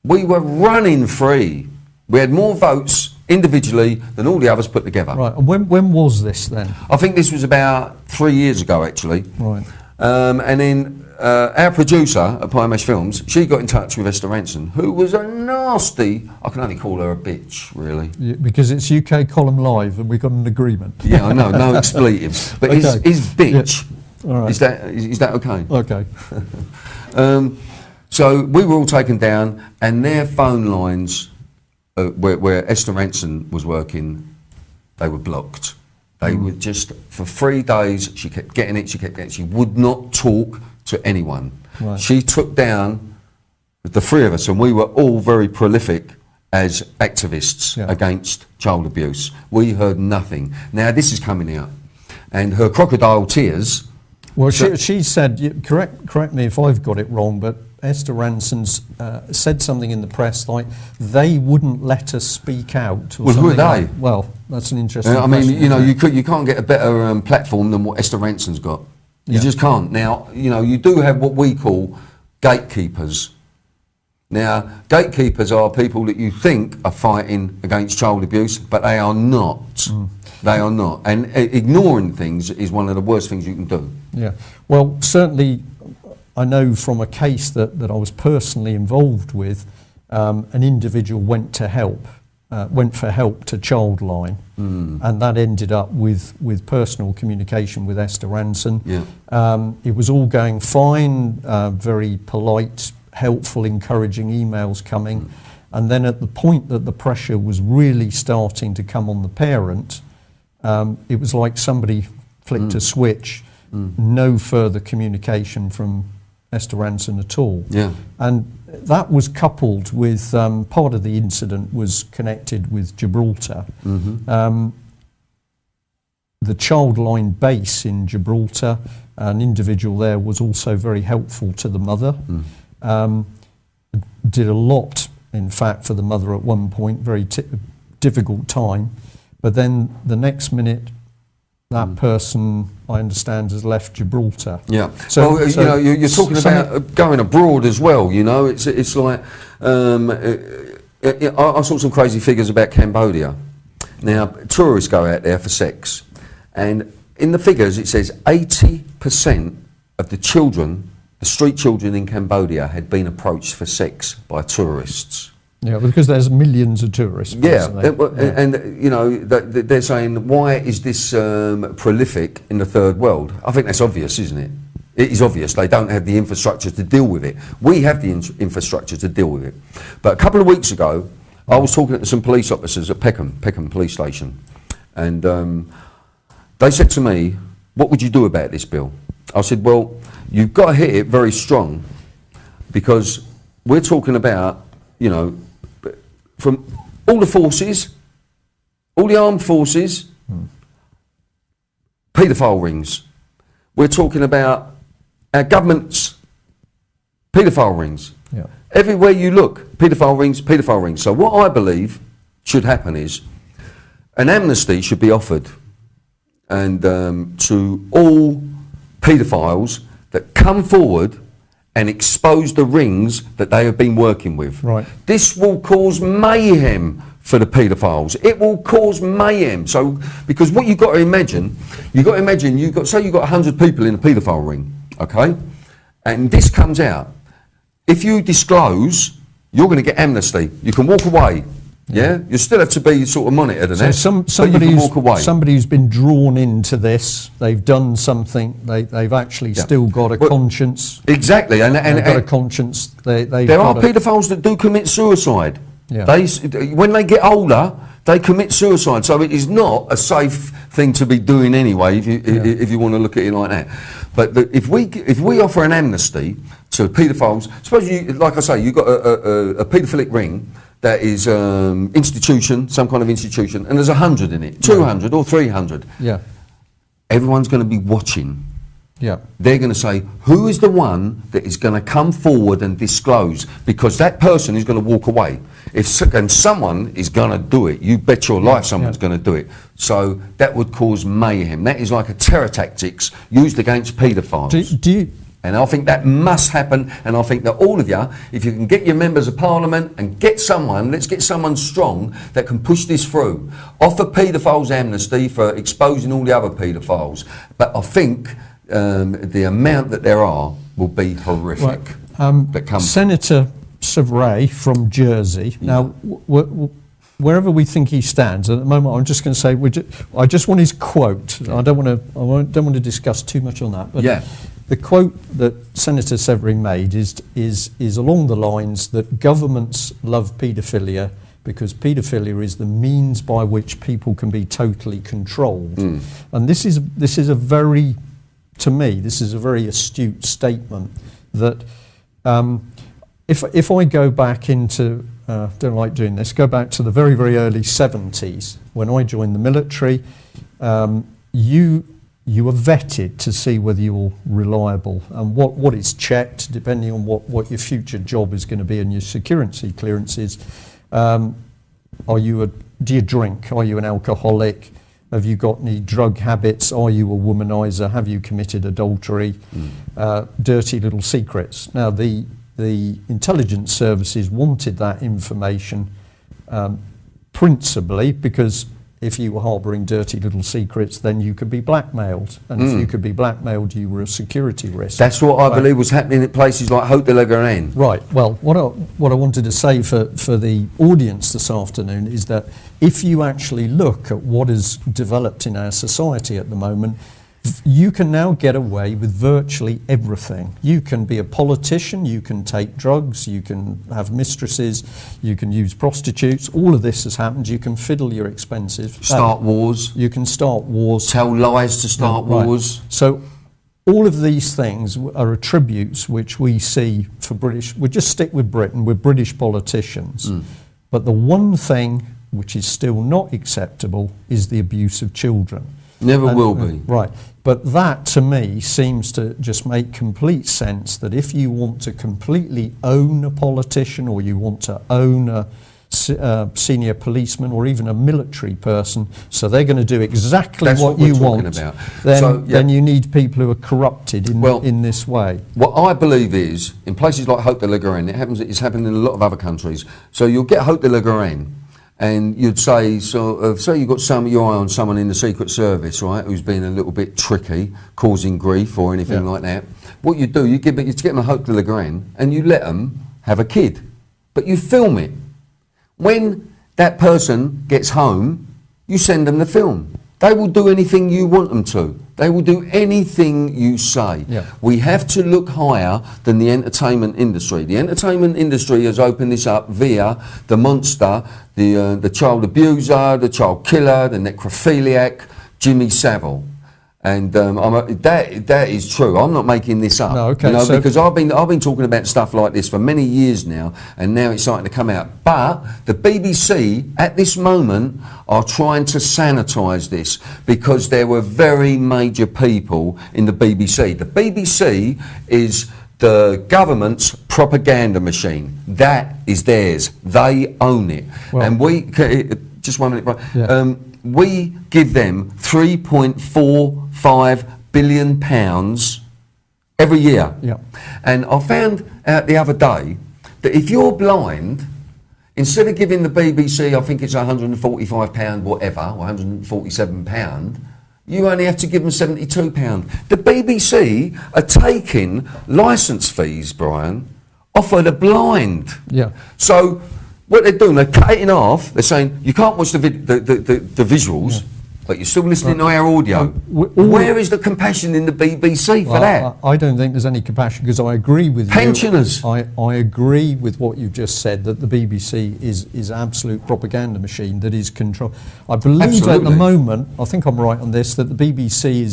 We were running free. We had more votes individually than all the others put together. Right, and when was this then? I think this was about 3 years ago, actually. Right. And then our producer at Pioneer Films, she got in touch with Esther Ranson, who was a nasty, I can only call her a bitch, really. Yeah, because it's UK Column Live and we got an agreement. Yeah, I know, no expletives. But okay. his bitch, all right. is that okay? Okay. So we were all taken down, and their phone lines, where Esther Ranson was working, they were blocked. They were just, for 3 days, she kept getting it, she would not talk to anyone. Right. She took down the three of us, and we were all very prolific as activists against child abuse. We heard nothing. Now this is coming out, and her crocodile tears. Well, she said, correct me if I've got it wrong, but Esther Ranson's said something in the press like they wouldn't let us speak out. Or well, who are they? Like, well, that's an interesting I mean, question, you know, you can't get a better platform than what Esther Ranson's got. You just can't. Now, you know, you do have what we call gatekeepers. Now, gatekeepers are people that you think are fighting against child abuse, but they are not. They are not. And ignoring things is one of the worst things you can do. Yeah. Well, certainly, I know from a case that I was personally involved with, an individual went for help to Childline, and that ended up with personal communication with Esther Ranson. Yeah. It was all going fine, very polite, helpful, encouraging emails coming, and then at the point that the pressure was really starting to come on the parent, it was like somebody flicked a switch, no further communication from Esther Ranson at all. Yeah. And that was coupled with, part of the incident was connected with Gibraltar. The Childline base in Gibraltar, an individual there was also very helpful to the mother. Did a lot, in fact, for the mother at one point, very difficult time. But then the next minute, that person, I understand, has left Gibraltar. Yeah. So you know, you're talking about going abroad as well. You know, it's like I saw some crazy figures about Cambodia. Now, tourists go out there for sex, and in the figures it says 80% of the children, the street children in Cambodia, had been approached for sex by tourists. Yeah, because there's millions of tourists. Yeah, and you know, they're saying, why is this prolific in the third world? I think that's obvious, isn't it? It is obvious. They don't have the infrastructure to deal with it. We have the infrastructure to deal with it. But a couple of weeks ago, I was talking to some police officers at Peckham Police Station, and they said to me, what would you do about this, Bill? I said, well, you've got to hit it very strong, because we're talking about, you know, from all the forces, all the armed forces, paedophile rings. We're talking about our government's paedophile rings. Yeah. Everywhere you look, paedophile rings, paedophile rings. So what I believe should happen is an amnesty should be offered and to all paedophiles that come forward and expose the rings that they have been working with. Right. This will cause mayhem for the paedophiles. It will cause mayhem. So, because what you've got to imagine, say you've got 100 people in a paedophile ring, okay? And this comes out. If you disclose, you're going to get amnesty. You can walk away. Yeah, you still have to be sort of monitored and so somebody who's been drawn into this, they've done something, they've actually still got a conscience. Exactly, and they've got a conscience. There are paedophiles that do commit suicide. Yeah. When they get older, they commit suicide. So it is not a safe thing to be doing anyway, if you want to look at it like that. But if we offer an amnesty to paedophiles, suppose you, like I say, you've got a paedophilic ring that is institution, some kind of institution, and there's 100 in it, 200 or 300. Yeah. Everyone's going to be watching. Yeah. They're going to say, who is the one that is going to come forward and disclose? Because that person is going to walk away. And someone is going to do it. You bet your life someone's going to do it. So that would cause mayhem. That is like a terror tactics used against paedophiles. And I think that must happen, and I think that all of you, if you can get your members of parliament and get someone, let's get someone strong that can push this through. Offer paedophiles amnesty for exposing all the other paedophiles. But I think the amount that there are will be horrific. Right. Senator Savile from Jersey. Now, wherever we think he stands at the moment, I'm just going to say, I just want his quote. I don't want to discuss too much on that. But the quote that Senator Savile made is along the lines that governments love paedophilia because paedophilia is the means by which people can be totally controlled. And this is a very, to me, this is a very astute statement that if I go back into, don't like doing this, go back to the very, very early 70s when I joined the military, you are vetted to see whether you're reliable, and what is checked depending on what your future job is going to be and your security clearances. Do you drink? Are you an alcoholic? Have you got any drug habits? Are you a womanizer? Have you committed adultery? Dirty little secrets. Now the intelligence services wanted that information principally because if you were harbouring dirty little secrets, then you could be blackmailed. And if you could be blackmailed, you were a security risk. That's what I believe was happening at places like Haute de la Garenne. Right. Well, what I wanted to say for the audience this afternoon is that if you actually look at what is developed in our society at the moment, you can now get away with virtually everything. You can be a politician, you can take drugs, you can have mistresses, you can use prostitutes. All of this has happened. You can fiddle your expenses. Start wars. You can start wars. Tell lies to start wars. So all of these things are attributes which we see for British, we just stick with Britain, with British politicians. But the one thing which is still not acceptable is the abuse of children. Never will be. Right. But that, to me, seems to just make complete sense that if you want to completely own a politician or you want to own a senior policeman or even a military person, so they're going to do exactly what you want, then you need people who are corrupted in this way. What I believe is, in places like Haute de la Garenne, it's happened in a lot of other countries, so you'll get Haute de la Garenne, and you'd say, say you've got your eye on someone in the Secret Service, right, who's been a little bit tricky, causing grief or anything like that. What you do, you get them a Haute de la Garenne, and you let them have a kid, but you film it. When that person gets home, you send them the film. They will do anything you want them to. They will do anything you say. We have to look higher than the entertainment industry. The entertainment industry has opened this up via the monster, the child abuser, the child killer, the necrophiliac, Jimmy Savile. And that is true. I'm not making this up. No, okay, you know, so because I've been talking about stuff like this for many years now, and now it's starting to come out. But the BBC at this moment are trying to sanitise this, because there were very major people in the BBC. The BBC is the government's propaganda machine. That is theirs. They own it. Well, and we just 1 minute. Yeah. We give them £3.45 billion every year. Yeah. And I found out the other day that if you're blind, instead of giving the BBC, I think it's £145 whatever, or £147, you only have to give them £72. The BBC are taking licence fees, Brian, off of the blind. Yeah. So what they're doing, they're cutting off. They're saying you can't watch the visuals, but you're still listening to our audio. Where is the compassion in the BBC for that? I don't think there's any compassion, because I agree with pensioners. you. I agree with what you've just said, that the BBC is absolute propaganda machine that is control. I believe Absolutely. at the moment, I think I'm right on this, that the BBC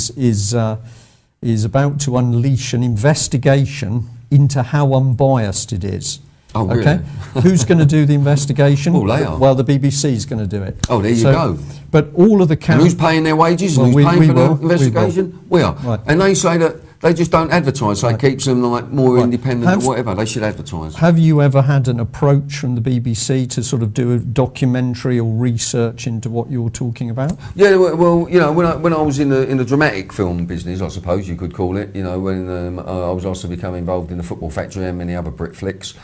is about to unleash an investigation into how unbiased it is. Oh, really? Okay. Who's going to do the investigation? Well, they are. Well, the BBC is going to do it. Oh, there you go. But all of the And who's paying their wages? Well, and who's paying for the we investigation? We are. Right. And they say that they just don't advertise, so it keeps them like more independent or whatever. They should advertise. Have you ever had an approach from the BBC to sort of do a documentary or research into what you're talking about? Yeah, well, you know, when I was in the dramatic film business, I suppose you could call it, you know, when I was also become involved in the Football Factory and many other Brit flicks.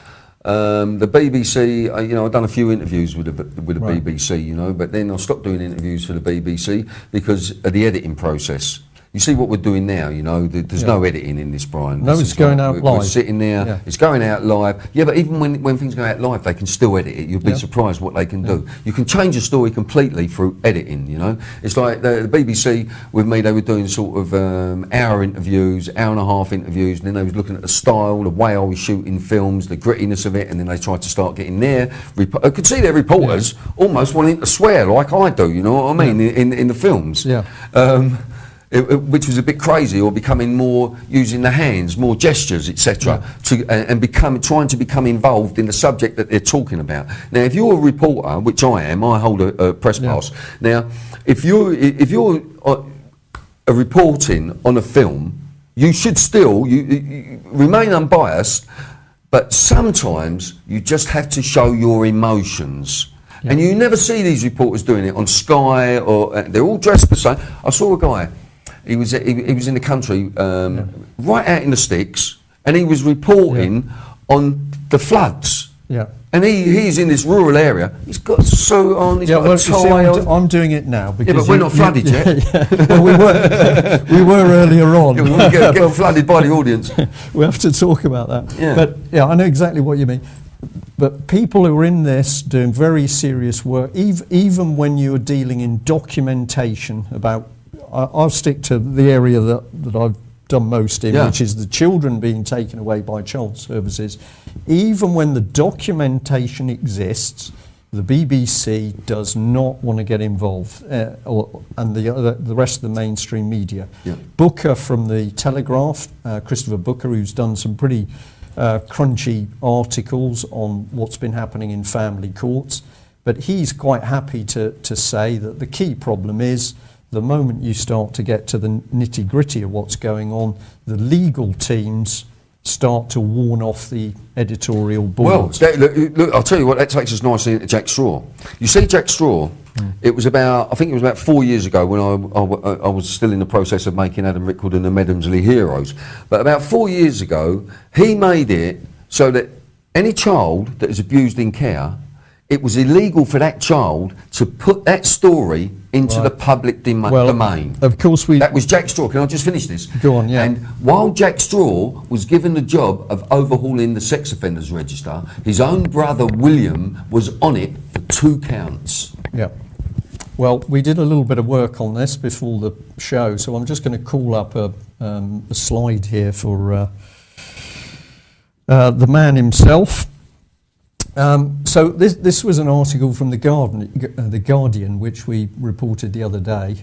The BBC, you know, I've done a few interviews with the Right. BBC, you know, but then I stopped doing interviews for the BBC because of the editing process. You see what we're doing now, you know, there's no editing in this, Brian. No, it's going out live. We're sitting there, it's going out live. Yeah, but even when things go out live, they can still edit it. You'll be surprised what they can do. You can change a story completely through editing, you know. It's like the BBC with me, they were doing sort of hour interviews, hour and a half interviews, and then they was looking at the style, the way I was shooting films, the grittiness of it, and then they tried to start getting I could see their reporters almost wanting to swear like I do, you know what I mean, in the films. Yeah. Which was a bit crazy, or becoming more using the hands, more gestures, etc., and trying to become involved in the subject that they're talking about. Now, if you're a reporter, which I am, I hold a press pass. Now, if you're reporting on a film, you should still you remain unbiased, but sometimes you just have to show your emotions. Yeah. And you never see these reporters doing it on Sky, or they're all dressed the same. I saw a guy. He was in the country, right out in the sticks, and he was reporting on the floods. Yeah. And he's in this rural area. He's got a suit on. He's got a tie on. I'm doing it now because but we're not flooded yet. Well, we were earlier on. Yeah, we won't get flooded by the audience. We have to talk about that. Yeah. But yeah, I know exactly what you mean. But people who are in this doing very serious work, even when you're dealing in documentation about. I'll stick to the area that I've done most in, which is the children being taken away by child services. Even when the documentation exists, the BBC does not want to get involved, and the rest of the mainstream media. Yeah. Booker from the Telegraph, Christopher Booker, who's done some pretty crunchy articles on what's been happening in family courts, but he's quite happy to say that the key problem is the moment you start to get to the nitty-gritty of what's going on, the legal teams start to warn off the editorial boards. Well, look, I'll tell you what, that takes us nicely into Jack Straw. You see, Jack Straw, I think it was about 4 years ago when I was still in the process of making Adam Rickwood and the Medomsley Heroes. But about 4 years ago, he made it so that any child that is abused in care, it was illegal for that child to put that story into the public domain. Of course that was Jack Straw. Can I just finish this? Go on, yeah. And while Jack Straw was given the job of overhauling the sex offenders register, his own brother William was on it for 2 counts. Yeah. Well, we did a little bit of work on this before the show, so I'm just going to call up a slide here for the man himself. So this was an article from the Guardian, which we reported the other day.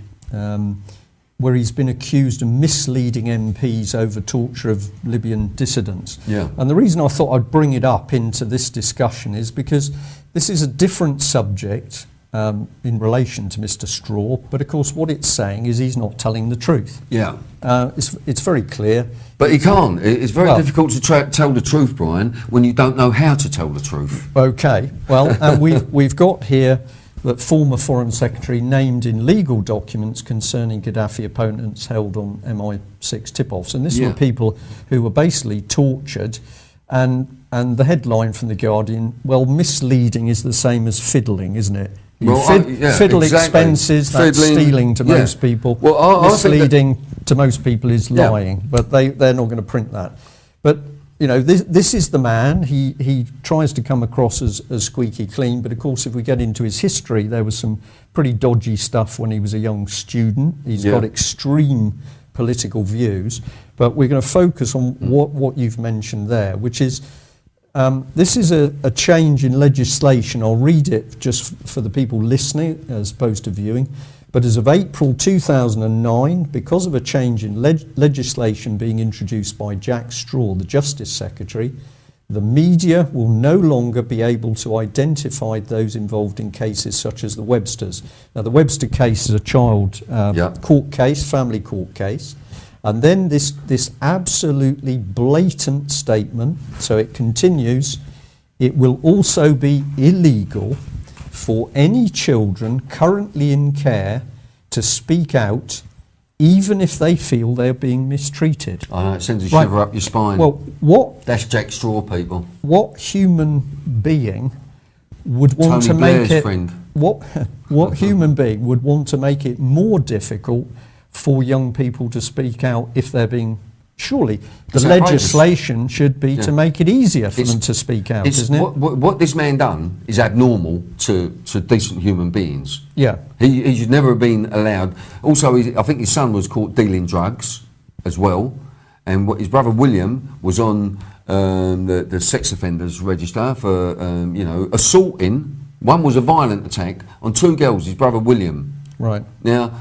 where he's been accused of misleading MPs over torture of Libyan dissidents. Yeah. And the reason I thought I'd bring it up into this discussion is because this is a different subject in relation to Mr. Straw, but of course what it's saying is he's not telling the truth. Yeah. It's very clear. But he can't. It's very difficult to tell the truth, Brian, when you don't know how to tell the truth. Okay. Well, and we've got here that former Foreign Secretary named in legal documents concerning Gaddafi opponents held on MI6 tip-offs. And this were people who were basically tortured. And the headline from The Guardian, well, misleading is the same as fiddling, isn't it? Fiddle expenses, that's stealing to most people. Well, misleading to most people is lying, but they're not going to print that. But you know, this is the man. He tries to come across as squeaky clean, but of course, if we get into his history, there was some pretty dodgy stuff when he was a young student. He's got extreme political views, but we're going to focus on what you've mentioned there, which is this is a change in legislation. I'll read it just for the people listening as opposed to viewing. But as of April 2009, because of a change in legislation being introduced by Jack Straw, the Justice Secretary, the media will no longer be able to identify those involved in cases such as the Websters. Now, the Webster case is a child court case, family court case. And then this absolutely blatant statement, so it continues, it will also be illegal for any children currently in care to speak out, even if they feel they're being mistreated. I know, it sends a shiver up your spine. Well, that's Jack Straw, people. What human being would want Tony to Blair's make it? Friend. What human being would want to make it more difficult for young people to speak out if they're being? Surely the legislation should be to make it easier for them to speak out, isn't it? What this man done is abnormal to decent human beings. Yeah. He should never have been allowed. Also, I think his son was caught dealing drugs as well. And his brother William was on the sex offenders register for, assaulting. One was a violent attack on 2 girls, his brother William. Right. Now,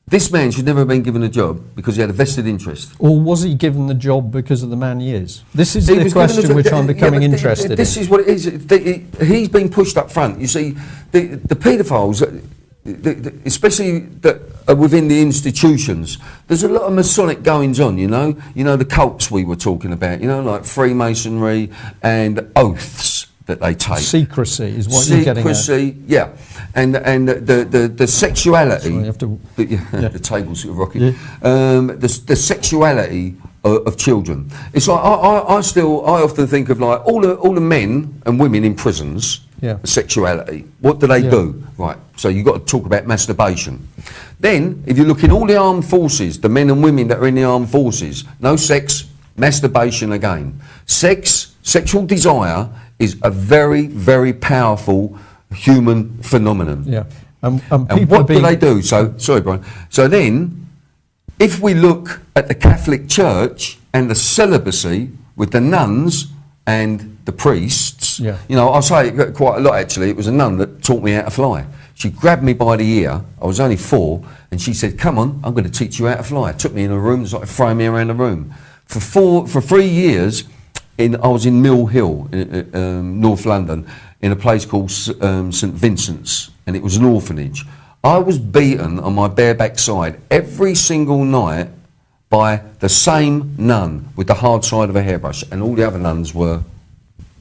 this man should never have been given a job because he had a vested interest. Or was he given the job because of the man he is? This is the question which I'm becoming interested in. This is what it is. He's been pushed up front. You see, the paedophiles, especially that are within the institutions, there's a lot of Masonic goings on, you know. You know, the cults we were talking about, you know, like Freemasonry and oaths that they take. Secrecy is what you're getting at. Secrecy, yeah. And the sexuality, sorry, I have to, the table's sort of rocking, the sexuality of children. It's like, I often think of like all the men and women in prisons, sexuality. What do they do? Right, so you've got to talk about masturbation. Then, if you look in all the armed forces, the men and women that are in the armed forces, no sex, masturbation again. Sexual desire is a very, very powerful human phenomenon. Yeah. And what do they do? So, sorry, Brian. So then, if we look at the Catholic Church and the celibacy with the nuns and the priests, you know, I say it quite a lot actually. It was a nun that taught me how to fly. She grabbed me by the ear. I was only 4, and she said, "Come on, I'm going to teach you how to fly." Took me in a room, started throwing me around the room. For 3 years, I was in Mill Hill, North London, in a place called St Vincent's, and it was an orphanage. I was beaten on my bare backside every single night by the same nun with the hard side of a hairbrush, and all the other nuns were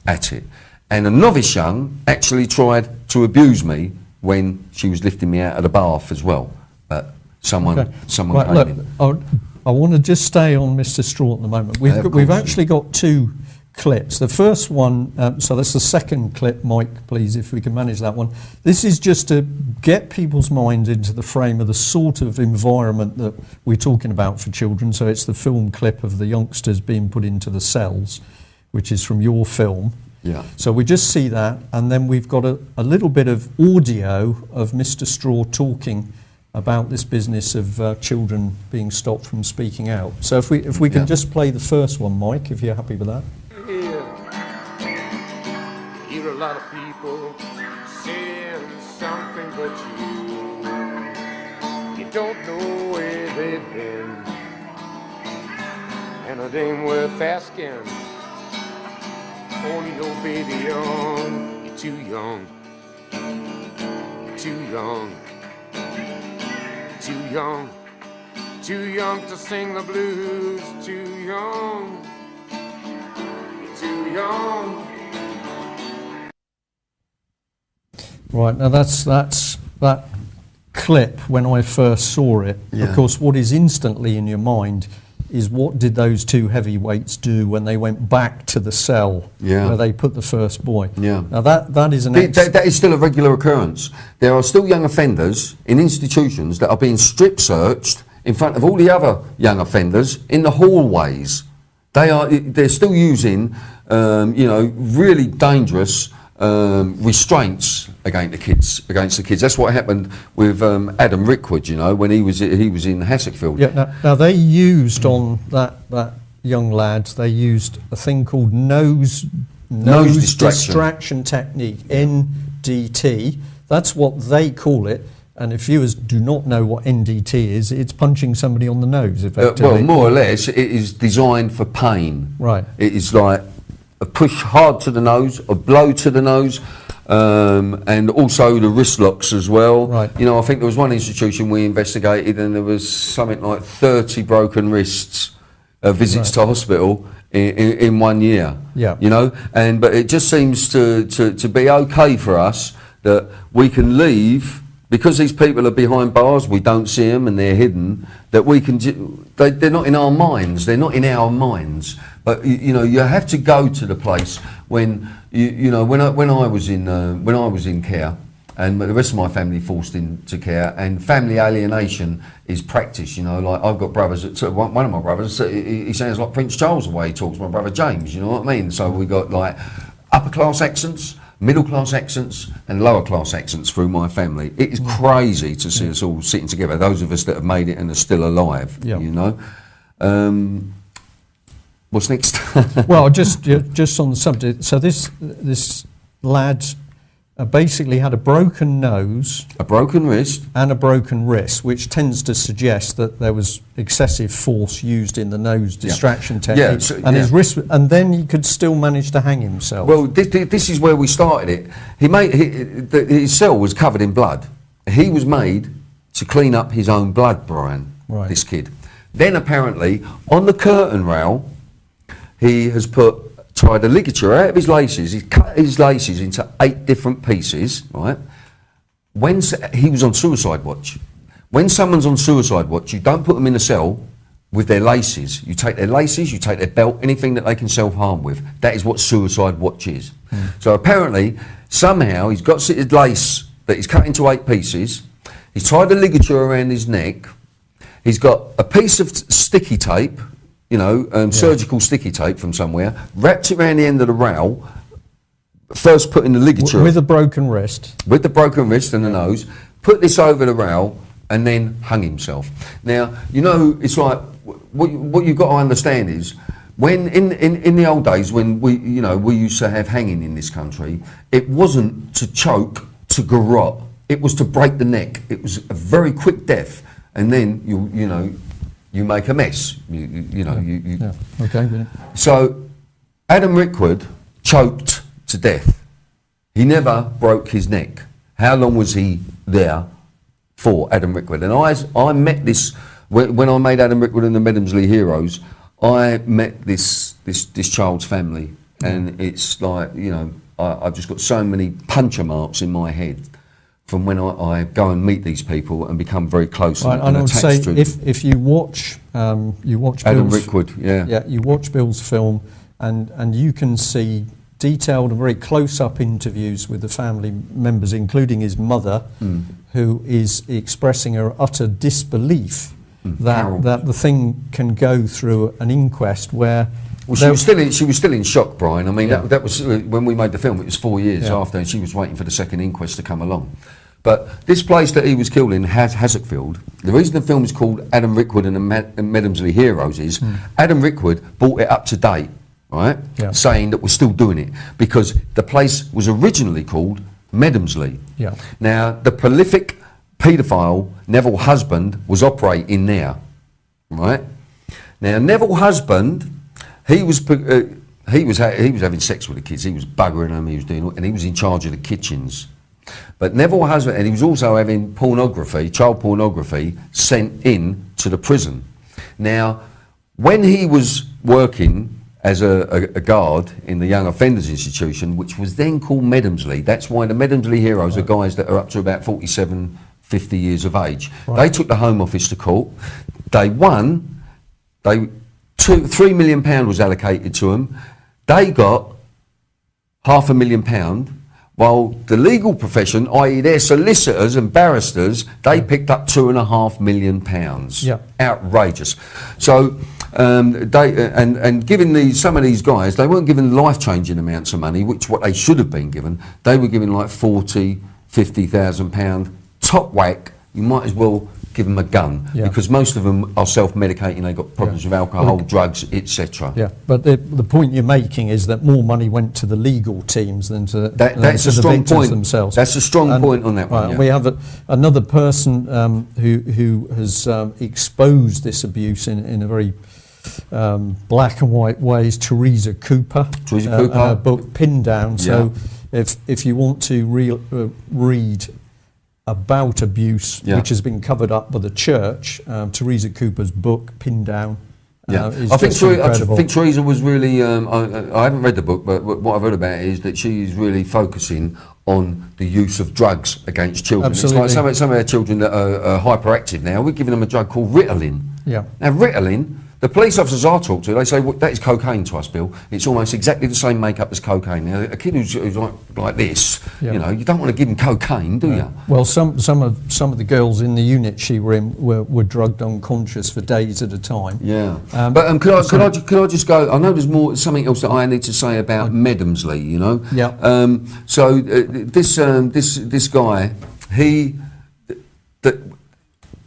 at it. And a novice young actually tried to abuse me when she was lifting me out of the bath as well. But someone came in. I want to just stay on Mr. Straw at the moment. We've actually got 2 clips. The first one, so that's the second clip, Mike, please, if we can manage that one. This is just to get people's minds into the frame of the sort of environment that we're talking about for children. So it's the film clip of the youngsters being put into the cells, which is from your film. Yeah. So we just see that, and then we've got a little bit of audio of Mr. Straw talking about this business of children being stopped from speaking out. So if we can just play the first one, Mike, if you're happy with that. Hear a lot of people saying something, but you don't know where they've been, and it ain't worth asking. Only your baby young, you're too young, you're too young, too young, too young to sing the blues, too young, too young. Right, now that's that clip when I first saw it. Yeah. Of course, what is instantly in your mind is what did those two heavyweights do when they went back to the cell where they put the first boy? Yeah. Now that is an that is still a regular occurrence. There are still young offenders in institutions that are being strip searched in front of all the other young offenders in the hallways. They're still using really dangerous restraints against the kids. That's what happened with Adam Rickwood, when he was in Hassockfield. Yeah. Now they used on that young lad. They used a thing called nose distraction technique, NDT. That's what they call it. And if viewers do not know what NDT is, it's punching somebody on the nose, effectively. Well, more or less, it is designed for pain. Right. It is like a push hard to the nose, a blow to the nose, and also the wrist locks as well. Right. I think there was one institution we investigated and there was something like 30 broken wrists, visits to hospital in 1 year. Yeah. But it just seems to be okay for us that we can leave, because these people are behind bars, we don't see them and they're hidden, that we can, they're not in our minds, But you have to go to the place when when I was in care, and the rest of my family forced into care, and family alienation is practiced. Like I've got brothers. One of my brothers, he sounds like Prince Charles the way he talks. My brother James, you know what I mean. So we got like upper class accents, middle class accents, and lower class accents through my family. It is crazy to see us all sitting together. Those of us that have made it and are still alive. Yeah. What's next? Well, just on the subject. So this lad basically had a broken nose, a broken wrist, and a broken wrist, which tends to suggest that there was excessive force used in the nose distraction technique. His wrist, and then he could still manage to hang himself. Well, this is where we started it. His cell was covered in blood. He was made to clean up his own blood, Brian. Right. This kid. Then apparently on the curtain rail, he has tried a ligature out of his laces. He's cut his laces into 8 different pieces, right? When he was on suicide watch. When someone's on suicide watch, you don't put them in a cell with their laces. You take their laces, you take their belt, anything that they can self-harm with. That is what suicide watch is. So apparently, somehow, he's got his lace that he's cut into 8 pieces. He's tied a ligature around his neck. He's got a piece of sticky tape, surgical sticky tape from somewhere, wrapped it around the end of the rail, first putting the ligature... With a broken wrist. With the broken wrist and the nose, put this over the rail, and then hung himself. Now, it's like, what you've got to understand is, when in the old days, when we used to have hanging in this country, it wasn't to choke, to garrote, it was to break the neck. It was a very quick death, and then you make a mess. Okay. So Adam Rickwood choked to death. He never broke his neck. How long was he there for, Adam Rickwood? And I met this when I made Adam Rickwood and the Medomsley Heroes. I met this child's family, and it's like I've just got so many puncture marks in my head from when I go and meet these people and become very close and attached to them. If you watch Adam Bill's, Rickwood, you watch Bill's film, and you can see detailed and very close-up interviews with the family members, including his mother, who is expressing her utter disbelief that the thing can go through an inquest where... Well, she was still in shock, Brian. I mean, that was when we made the film. It was 4 years after, and she was waiting for the second inquest to come along. But this place that he was killed in, Hassockfield, the reason the film is called Adam Rickwood and the Medomsley Heroes is Adam Rickwood brought it up to date, right? Yeah. Saying that we're still doing it because the place was originally called Medomsley. Yeah. Now, the prolific paedophile, Neville Husband, was operating there, right? Now, Neville Husband, he was having sex with the kids. He was buggering them. He was doing, and he was in charge of the kitchens. But Neville Husband, and he was also having pornography, child pornography, sent in to the prison. Now, when he was working as a guard in the Young Offenders Institution, which was then called Medomsley, that's why the Medomsley heroes are guys that are up to about 47, 50 years of age. Right. They took the Home Office to court. They won. £3 million was allocated to them. They got £500,000, while the legal profession, i.e. their solicitors and barristers, they picked up £2.5 million. Yeah. Outrageous. So giving some of these guys, they weren't given life-changing amounts of money, which what they should have been given. They were given like £40,000, £50,000 top whack. You might as well give them a gun, because most of them are self-medicating. They've got problems with alcohol, drugs, etc. Yeah, but the point you're making is that more money went to the legal teams than to that's to a the strong victims point. Themselves. That's a strong point on that one. We have another person who has exposed this abuse in a very black and white way is Teresa Cooper. Teresa Cooper. Her book Pinned Down. So if you want to read about abuse, which has been covered up by the church, Teresa Cooper's book, Pinned Down, is I think Teresa was really, I haven't read the book, but what I've heard about it is that she's really focusing on the use of drugs against children. Absolutely. It's like some of our children that are hyperactive now, we're giving them a drug called Ritalin. Yeah. Now Ritalin, the police officers I talk to, they say, well, that is cocaine to us, Bill. It's almost exactly the same makeup as cocaine. Now, a kid who's like this, you know, you don't want to give him cocaine, do you? Well, some of the girls in the unit she were in were drugged unconscious for days at a time. Yeah. But could I just go? I know there's something else that I need to say about Medomsley. You know. Yeah. So this guy,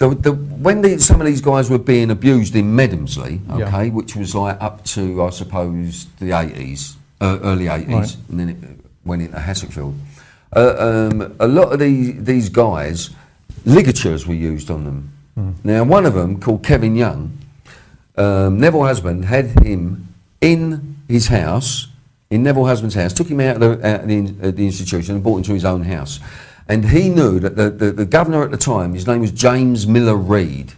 when some of these guys were being abused in Medomsley, which was like up to, I suppose, the 80s, early 80s, and then it went into Hassockfield. A lot of these guys, ligatures were used on them. Now, one of them, called Kevin Young, Neville Husband had him in his house, in Neville Husband's house, took him out of the institution and brought him to his own house. And he knew that the governor at the time, his name was James Miller Reid.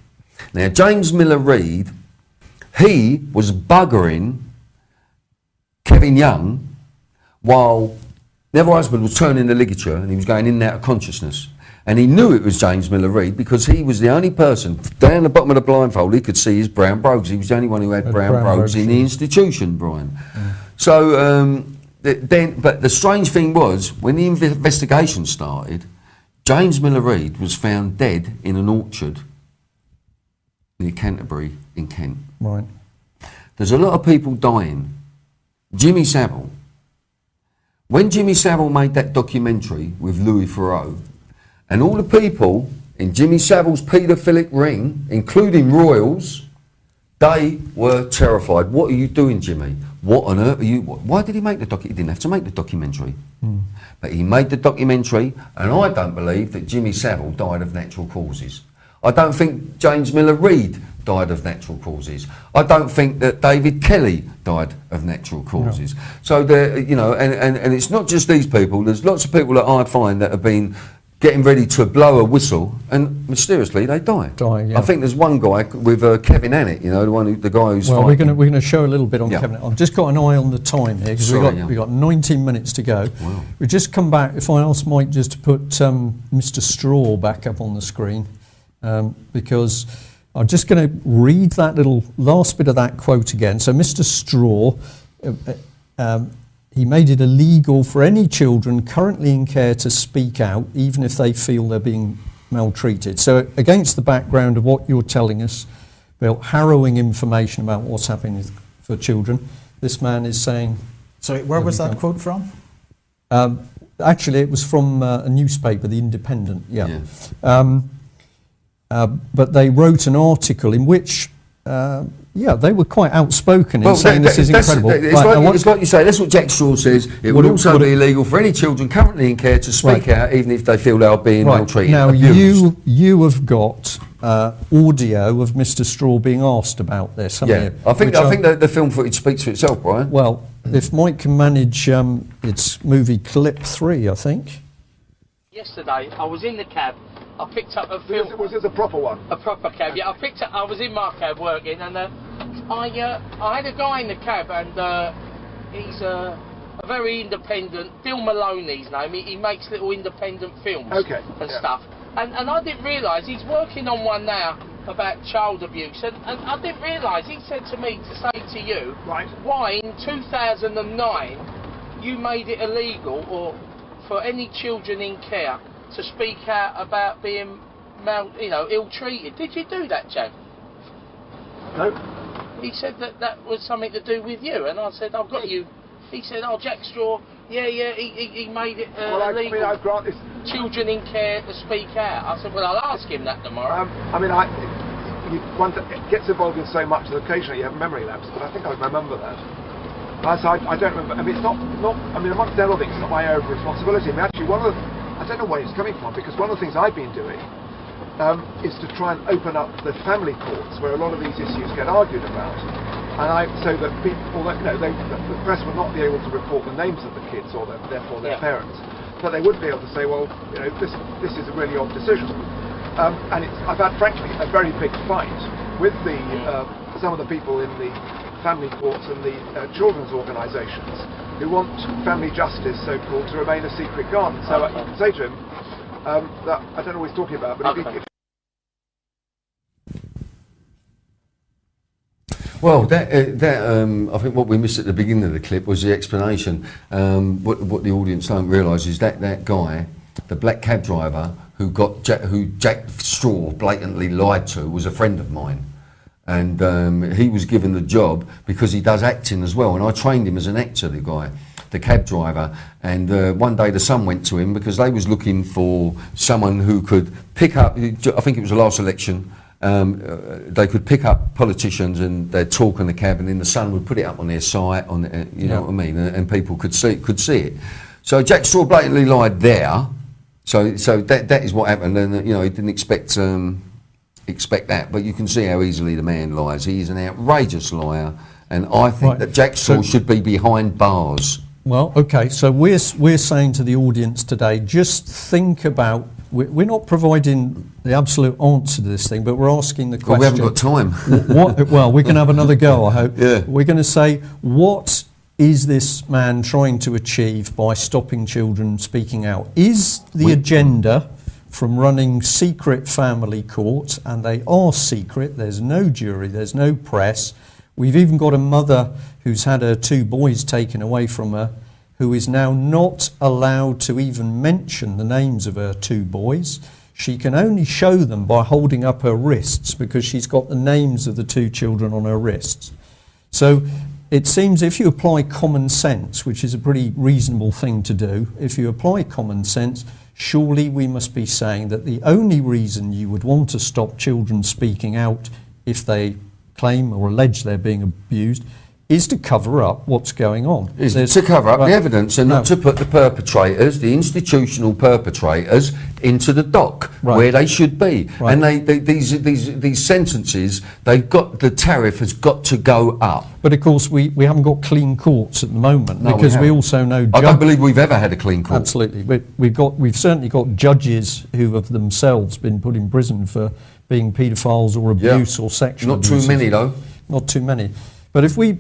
Now, James Miller Reid, he was buggering Kevin Young while Neville Husband was turning the ligature and he was going in and out of consciousness. And he knew it was James Miller Reid because he was the only person, down the bottom of the blindfold, he could see his brown brogues. He was the only one who had brown brogues in the institution, Brian. So... but the strange thing was, when the investigation started, James Miller Reid was found dead in an orchard near Canterbury in Kent. Right. There's a lot of people dying. Jimmy Savile. When Jimmy Savile made that documentary with Louis Theroux, and all the people in Jimmy Savile's paedophilic ring, including royals, they were terrified. What are you doing, Jimmy? What on earth are you... Why did he make the documentary? He didn't have to make the documentary. But he made the documentary, and I don't believe that Jimmy Savile died of natural causes. I don't think James Miller Reid died of natural causes. I don't think that David Kelly died of natural causes. No. So, you know, and it's not just these people. There's lots of people that I find that have been getting ready to blow a whistle, and mysteriously they die. I think there's one guy with Kevin Annett, you know, the guy who's. Well, fighting. we're going to show a little bit on Kevin. I've just got an eye on the time here because we've got 19 minutes to go. Wow. We've just come back. If I ask Mike just to put Mr. Straw back up on the screen, because I'm just going to read that little last bit of that quote again. So, Mr. Straw. He made it illegal for any children currently in care to speak out, even if they feel they're being maltreated. So against the background of what you're telling us, Bill, harrowing information about what's happening for children, this man is saying... Sorry, where was that quote from? Actually, it was from a newspaper, The Independent, but they wrote an article in which Yeah, they were quite outspoken in saying this is incredible. It's like you say, that's what Jack Straw says. It would also be illegal for any children currently in care to speak out, even if they feel they are being maltreated. Now, abused. you have got audio of Mr. Straw being asked about this, haven't you? I think the film footage speaks for itself, Brian. Well, if Mike can manage, it's movie clip 3, I think. Yesterday, I was in the cab. I picked up a film. Was it a proper one? A proper cab, yeah. I was in my cab working, and I had a guy in the cab, and he's a very independent. Bill Maloney's name. He makes little independent films and stuff. And I didn't realise he's working on one now about child abuse, and I didn't realise he said to me to say to you, why in 2009 you made it illegal or for any children in care to speak out about being ill-treated. Did you do that, Jack? No. He said that was something to do with you, and I said, I've got you. He said, oh, Jack Straw, he made it illegal. I've got this. Children in care to speak out. I said, well, I'll ask him that tomorrow. One gets involved in so much that occasionally you have memory lapse, but I think I remember that. I don't remember. I mean, it's not. Amongst other things, it's not my area of responsibility. I mean, actually, I don't know where it's coming from, because one of the things I've been doing is to try and open up the family courts where a lot of these issues get argued about, and so that people, the press would not be able to report the names of the kids or therefore their parents, but they would be able to say, well, this is a really odd decision, and I've had, frankly, a very big fight with some of the people in the family courts and the children's organisations who want family justice, so-called, to remain a secret garden. So you can say to him that I don't know what he's talking about, but Well, I think what we missed at the beginning of the clip was the explanation. What the audience don't realise is that guy, the black cab driver who Jack Straw blatantly lied to, was a friend of mine. And he was given the job because he does acting as well, and I trained him as an actor, the cab driver. And one day the Sun went to him because they was looking for someone who could pick up, I think it was the last election, they could pick up politicians and they'd talk in the cab, and then the Sun would put it up on their site, know what I mean, and people could see it. So Jack Straw blatantly lied there. So that is what happened, and he didn't expect that, but you can see how easily the man lies. He is an outrageous liar, and I think that Jack Straw should be behind bars. Well, okay, so we're saying to the audience today, just think about, we're not providing the absolute answer to this thing, but we're asking the question. Well, we haven't got time. Well, we can have another go, I hope. Yeah. We're going to say, what is this man trying to achieve by stopping children speaking out? Is the agenda from running secret family courts, and they are secret, there's no jury, there's no press. We've even got a mother who's had her 2 boys taken away from her, who is now not allowed to even mention the names of her 2 boys. She can only show them by holding up her wrists, because she's got the names of the 2 children on her wrists. So it seems if you apply common sense, which is a pretty reasonable thing to do, if you apply common sense, surely we must be saying that the only reason you would want to stop children speaking out if they claim or allege they're being abused is to cover up what's going on. Is to cover up the evidence and not to put the perpetrators, the institutional perpetrators, into the dock where they should be. And these sentences, the tariff has got to go up. But of course we haven't got clean courts at the moment, because we also know I don't believe we've ever had a clean court. Absolutely. We've certainly got judges who have themselves been put in prison for being paedophiles or abuse or sexual abuse. Not too many though. Not too many. But if we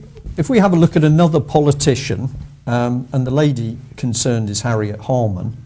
have a look at another politician, and the lady concerned is Harriet Harman.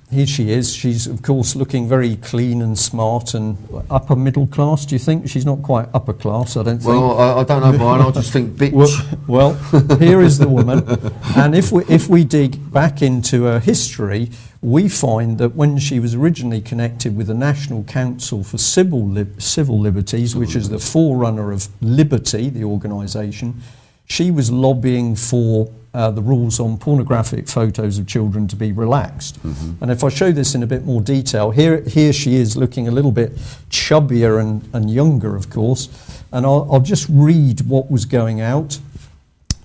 Here she is. She's, of course, looking very clean and smart and upper middle class. Do you think? She's not quite upper class, I don't think. Well, I don't know, Brian. I just think bitch. Well, here is the woman. And if we dig back into her history, we find that when she was originally connected with the National Council for Civil Liberties, which is the forerunner of Liberty, the organisation, she was lobbying for the rules on pornographic photos of children to be relaxed. And if I show this in a bit more detail, here she is looking a little bit chubbier and younger, of course, and I'll just read what was going out.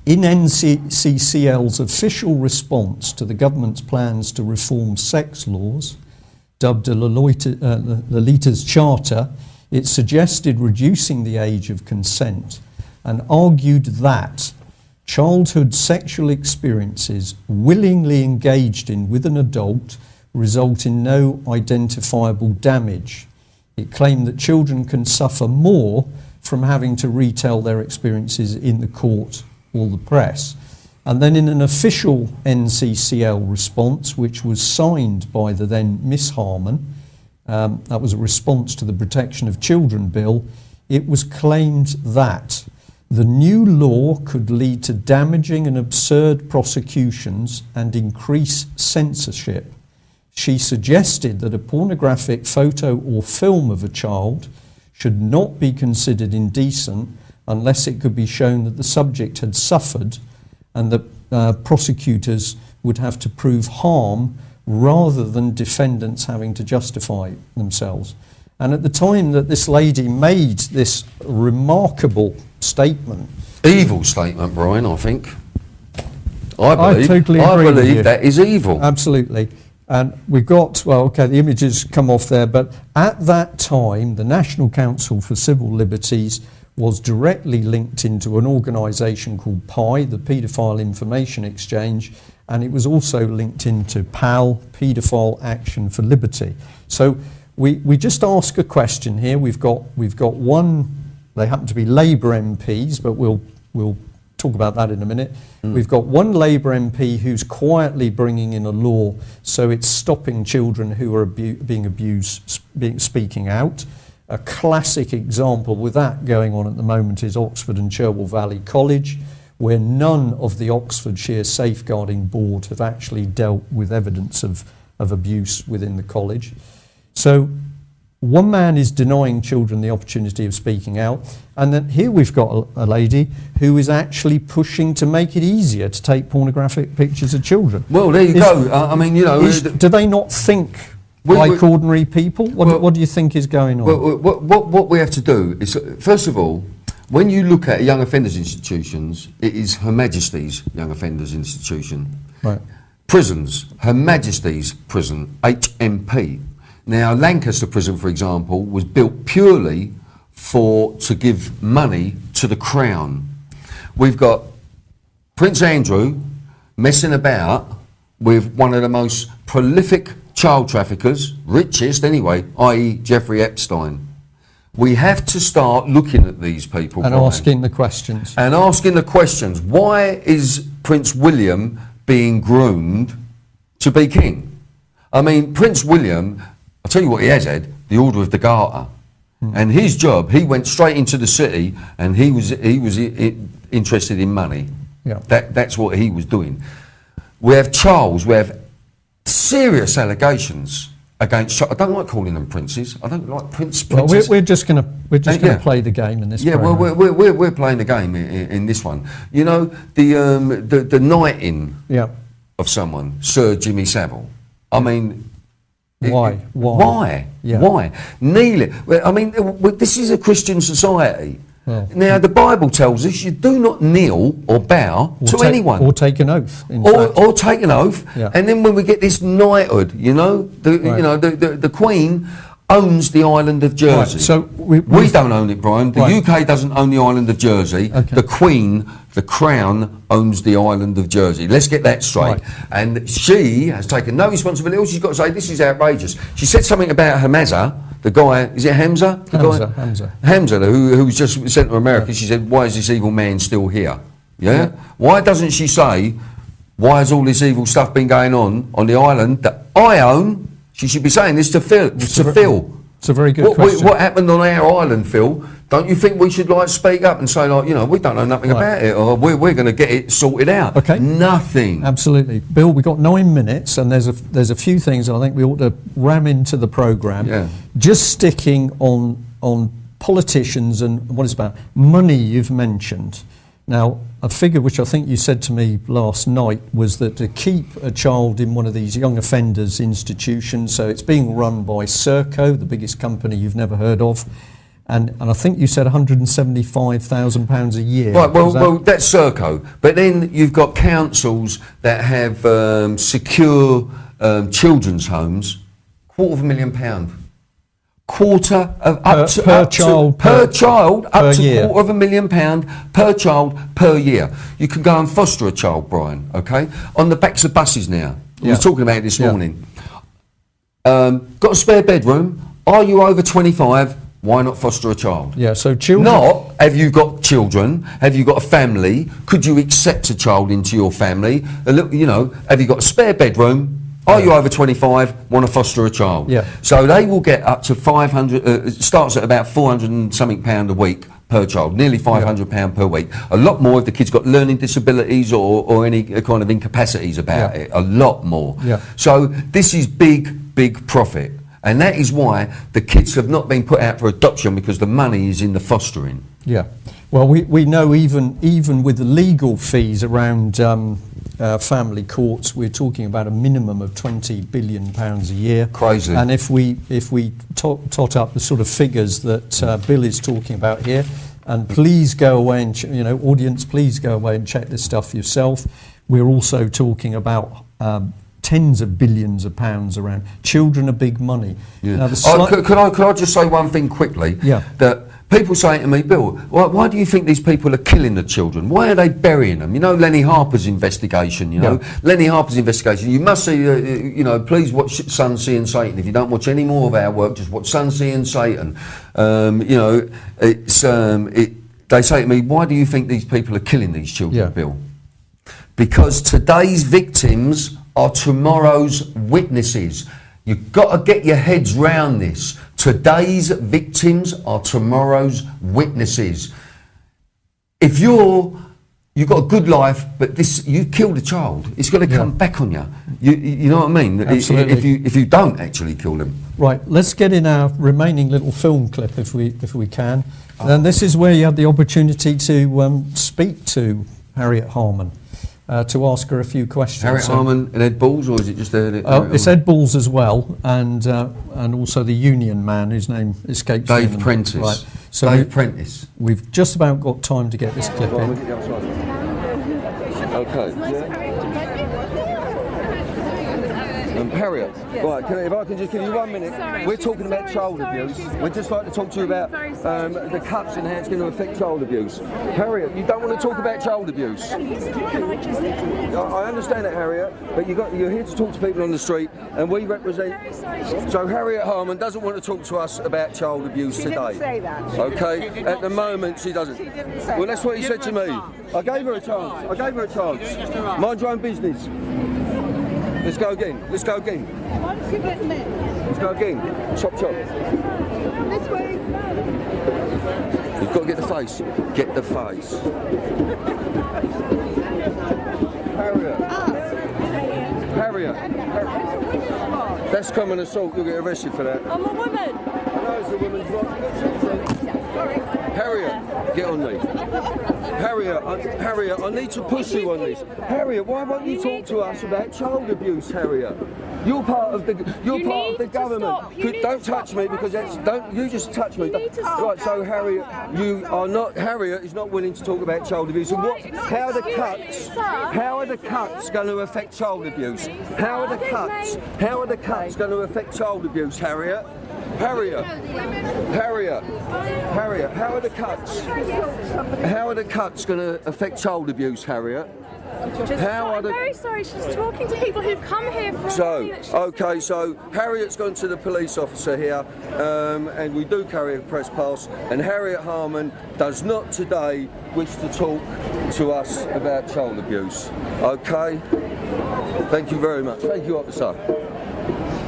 In NCCL's official response to the government's plans to reform sex laws, dubbed Lolita's Charter, it suggested reducing the age of consent and argued that childhood sexual experiences willingly engaged in with an adult result in no identifiable damage. It claimed that children can suffer more from having to retell their experiences in the court or the press. And then in an official NCCL response, which was signed by the then Miss Harman, that was a response to the Protection of Children Bill, it was claimed that the new law could lead to damaging and absurd prosecutions and increase censorship. She suggested that a pornographic photo or film of a child should not be considered indecent unless it could be shown that the subject had suffered, and that prosecutors would have to prove harm rather than defendants having to justify themselves. And at the time that this lady made this remarkable statement... Evil statement, Brian, I think. I totally agree with you. That is evil. Absolutely. And we've got, well, okay, the images come off there, but at that time, the National Council for Civil Liberties was directly linked into an organisation called PI, the Paedophile Information Exchange, and it was also linked into PAL, Paedophile Action for Liberty. So we just ask a question here. We've got one, they happen to be Labour MPs, but we'll talk about that in a minute. We've got one Labour MP who's quietly bringing in a law so it's stopping children who are being abused speaking out. A classic example with that going on at the moment is Oxford and Cherwell Valley College, where none of the Oxfordshire Safeguarding Board have actually dealt with evidence of abuse within the college. So one man is denying children the opportunity of speaking out, and then here we've got a lady who is actually pushing to make it easier to take pornographic pictures of children. Well, there you go. I mean, you know... do they not think like ordinary people? What do you think is going on? What we have to do is, first of all, when you look at young offenders institutions, it is Her Majesty's Young Offenders Institution. Right. Prisons, Her Majesty's Prison, HMP. Now, Lancaster Prison, for example, was built purely to give money to the Crown. We've got Prince Andrew messing about with one of the most prolific child traffickers, richest anyway, i.e. Jeffrey Epstein. We have to start looking at these people. And asking the questions. And asking the questions. Why is Prince William being groomed to be king? I mean, Prince William, I'll tell you what he has had, the Order of the Garter. And his job, he went straight into the city and he was interested in money. Yeah. That's what he was doing. We have Charles, we have serious allegations against. I don't like calling them princes. I don't like princes. Well, we're just going to play the game in this. Yeah, program. well, we're playing the game in this one. You know, the knighting of someone, Sir Jimmy Savile. I mean, why? Yeah. Why? Kneeling. Well, I mean, this is a Christian society. Well, now, the Bible tells us you do not kneel or bow to anyone. Or take an oath. Or take an oath. Yeah. And then when we get this knighthood, you know, the Queen owns the island of Jersey. Right, so we don't own it, Brian. The UK doesn't own the island of Jersey. Okay. The Queen, the Crown, owns the island of Jersey. Let's get that straight. Right. And she has taken no responsibility. All she's got to say, this is outrageous. She said something about Hamza, the guy, is it Hamza? Hamza, who's just sent to America. Yeah. She said, why is this evil man still here? Yeah? Why doesn't she say, why has all this evil stuff been going on the island that I own? She should be saying this to Phil. It's a very good question. What happened on our island, Phil? Don't you think we should speak up and say we don't know nothing about it, or we're going to get it sorted out? Okay. Nothing. Absolutely, Bill. We've got 9 minutes, and there's a few things I think we ought to ram into the programme. Yeah. Just sticking on politicians and what it's about. Money you've mentioned. Now, a figure which I think you said to me last night was that to keep a child in one of these young offenders institutions, so it's being run by Serco, the biggest company you've never heard of, and I think you said £175,000 a year. Right, well, that's Serco. But then you've got councils that have secure children's homes, £250,000. Per child per year. £250,000 per child per year. You can go and foster a child, Brian, okay? On the backs of buses now. We were talking about it this morning. Got a spare bedroom? Are you over 25? Why not foster a child? Yeah, so children... Not, have you got children? Have you got a family? Could you accept a child into your family? You know, have you got a spare bedroom? Are you over 25, want to foster a child? Yeah. So they will get up to 500, it starts at about 400 and something pound a week per child, nearly £500 per week. A lot more if the kid's got learning disabilities or any kind of incapacities about it, a lot more. Yeah. So this is big profit. And that is why the kids have not been put out for adoption, because the money is in the fostering. Yeah. Well, we know even with the legal fees around family courts, we're talking about a minimum of £20 billion a year. Crazy. And if we tot up the sort of figures that Bill is talking about here, and please go away and audience, please go away and check this stuff yourself. We're also talking about tens of billions of pounds around. Children are big money. Yeah. Now, could I just say one thing quickly? Yeah. That people say to me, Bill, why do you think these people are killing the children? Why are they burying them? You know, Lenny Harper's investigation, Lenny Harper's investigation. You must see, please watch Sun, Sea and Satan. If you don't watch any more of our work, just watch Sun, Sea and Satan. They say to me, why do you think these people are killing these children, Bill? Because today's victims are tomorrow's witnesses. You've got to get your heads round this. Today's victims are tomorrow's witnesses. If you've got a good life, but you've killed a child, it's going to come back on you. You know what I mean? Absolutely. If you don't actually kill them. Right, let's get in our remaining little film clip if we can. And this is where you had the opportunity to speak to Harriet Harman. To ask her a few questions. Harriet Harman and Ed Balls, or is it just it's Ed Balls as well, and also the union man whose name escapes me. Dave Prentice. Right. So Dave Prentice. We've just about got time to get this clip in. Okay. Harriet, right, if I can just give you 1 minute. We're talking about child abuse. We'd just like to talk to you about the cuts and how it's going to affect child abuse. Harriet, you don't want to talk about child abuse. I understand that, Harriet, but you're here to talk to people on the street, and we represent... So Harriet Harman doesn't want to talk to us about child abuse today. She didn't say that. Okay, at the moment she doesn't. Well, that's what he said to me. I gave her a chance. Mind your own business. Let's go again. Let's go again. Let's go again. Chop, chop. This way. You've got to get the face. Get the face. Harriet. That's common assault. You'll get arrested for that. I'm a woman. I know it's a woman's right. Sorry. Harriet, get on me. Harriet, I need to push you on this. Harriet, why won't you talk to us about child abuse, Harriet? You're part of the government. Don't touch me, because don't you just touch me. Right, so Harriet is not willing to talk about child abuse. And how are the cuts going to affect child abuse? How are the cuts going to affect child abuse, Harriet? Harriet, how are the cuts? How are the cuts going to affect child abuse, Harriet? I'm very sorry, she's talking to people who've come here from... So Harriet's gone to the police officer here, and we do carry a press pass, and Harriet Harman does not today wish to talk to us about child abuse. Okay? Thank you very much. Thank you, officer.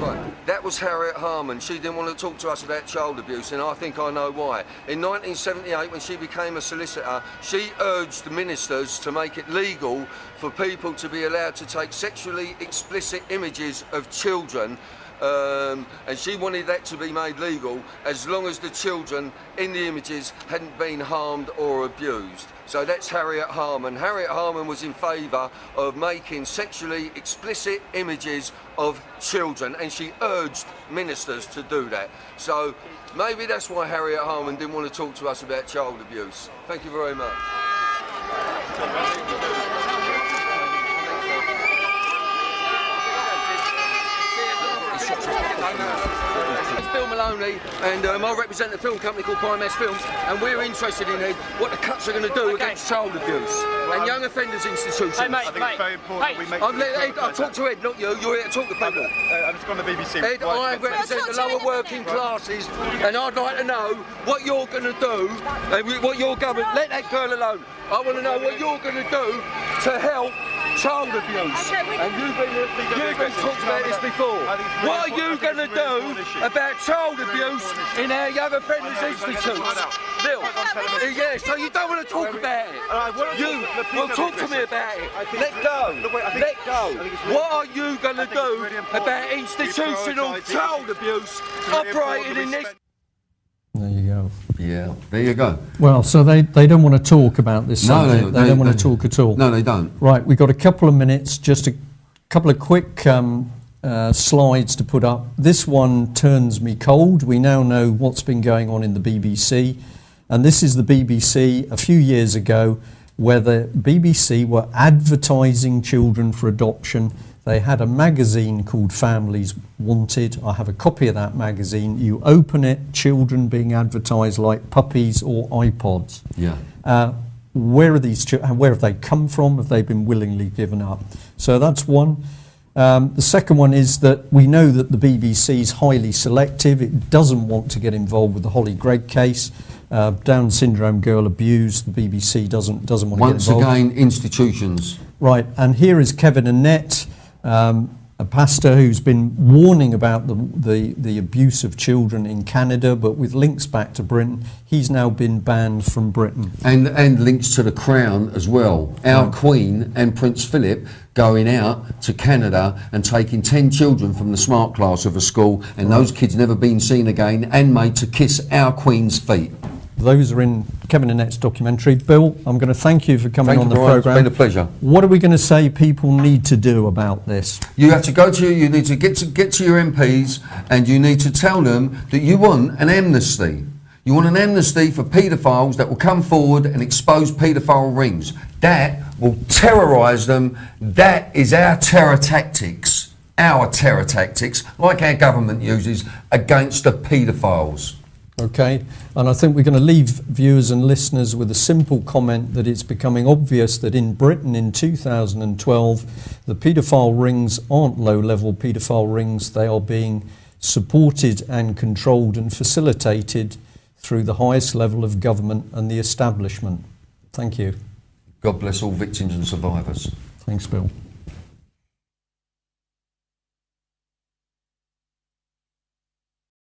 Right. That was Harriet Harman. She didn't want to talk to us about child abuse, and I think I know why. In 1978, when she became a solicitor, she urged the ministers to make it legal for people to be allowed to take sexually explicit images of children and she wanted that to be made legal as long as the children in the images hadn't been harmed or abused. So that's Harriet Harman. Harriet Harman was in favour of making sexually explicit images of children, and she urged ministers to do that. So maybe that's why Harriet Harman didn't want to talk to us about child abuse. Thank you very much. It's Bill Maloney, and I represent a film company called Brian Films, and we're interested in what the cuts are going to do against child abuse and young offenders institutions. Hey, mate, I think it's very important we make... I'll talk to Ed, not you. You're here to talk to people. I'm just on the BBC. Ed, I represent the lower working classes, and I'd like to know what you're going to do, and what your government... Let that girl alone. I want to know what you're going to do to help child abuse. And you've been talking about this before. What are you going to do about child abuse in our young offenders institutes? Bill, yeah, so you don't want to talk about it. Well, talk to me about it. Let go. Let go. What are you going to do about institutional child abuse operating in this? There you go. Yeah, there you go. Well, so they don't want to talk about this subject. They don't want to talk at all. No, they don't. Right, we've got a couple of minutes, just a couple of quick slides to put up. This one turns me cold. We now know what's been going on in the BBC, and this is the BBC a few years ago, where the BBC were advertising children for adoption. They had a magazine called Families Wanted. I have a copy of that magazine. You open it, children being advertised like puppies or iPods. Yeah. Where are these? Where have they come from? Have they been willingly given up? So that's one. The second one is that we know that the BBC is highly selective. It doesn't want to get involved with the Holly Gregg case. Down syndrome girl abused. The BBC doesn't want to get involved. Once again, institutions. Right, and here is Kevin Annett, a pastor who's been warning about the abuse of children in Canada, but with links back to Britain. He's now been banned from Britain. And links to the Crown as well. Our Queen and Prince Philip going out to Canada and taking 10 children from the smart class of a school, and those kids never been seen again, and made to kiss our Queen's feet. Those are in Kevin Annett's documentary. Bill, I'm going to thank you for coming on the programme. It's been a pleasure. What are we going to say people need to do about this? You have to you need to get to your MPs, and you need to tell them that you want an amnesty. You want an amnesty for paedophiles that will come forward and expose paedophile rings. That will terrorise them. That is our terror tactics, like our government uses against the paedophiles. Okay, and I think we're going to leave viewers and listeners with a simple comment that it's becoming obvious that in Britain in 2012 the paedophile rings aren't low-level paedophile rings. They are being supported and controlled and facilitated through the highest level of government and the establishment. Thank you. God bless all victims and survivors. Thanks, Bill.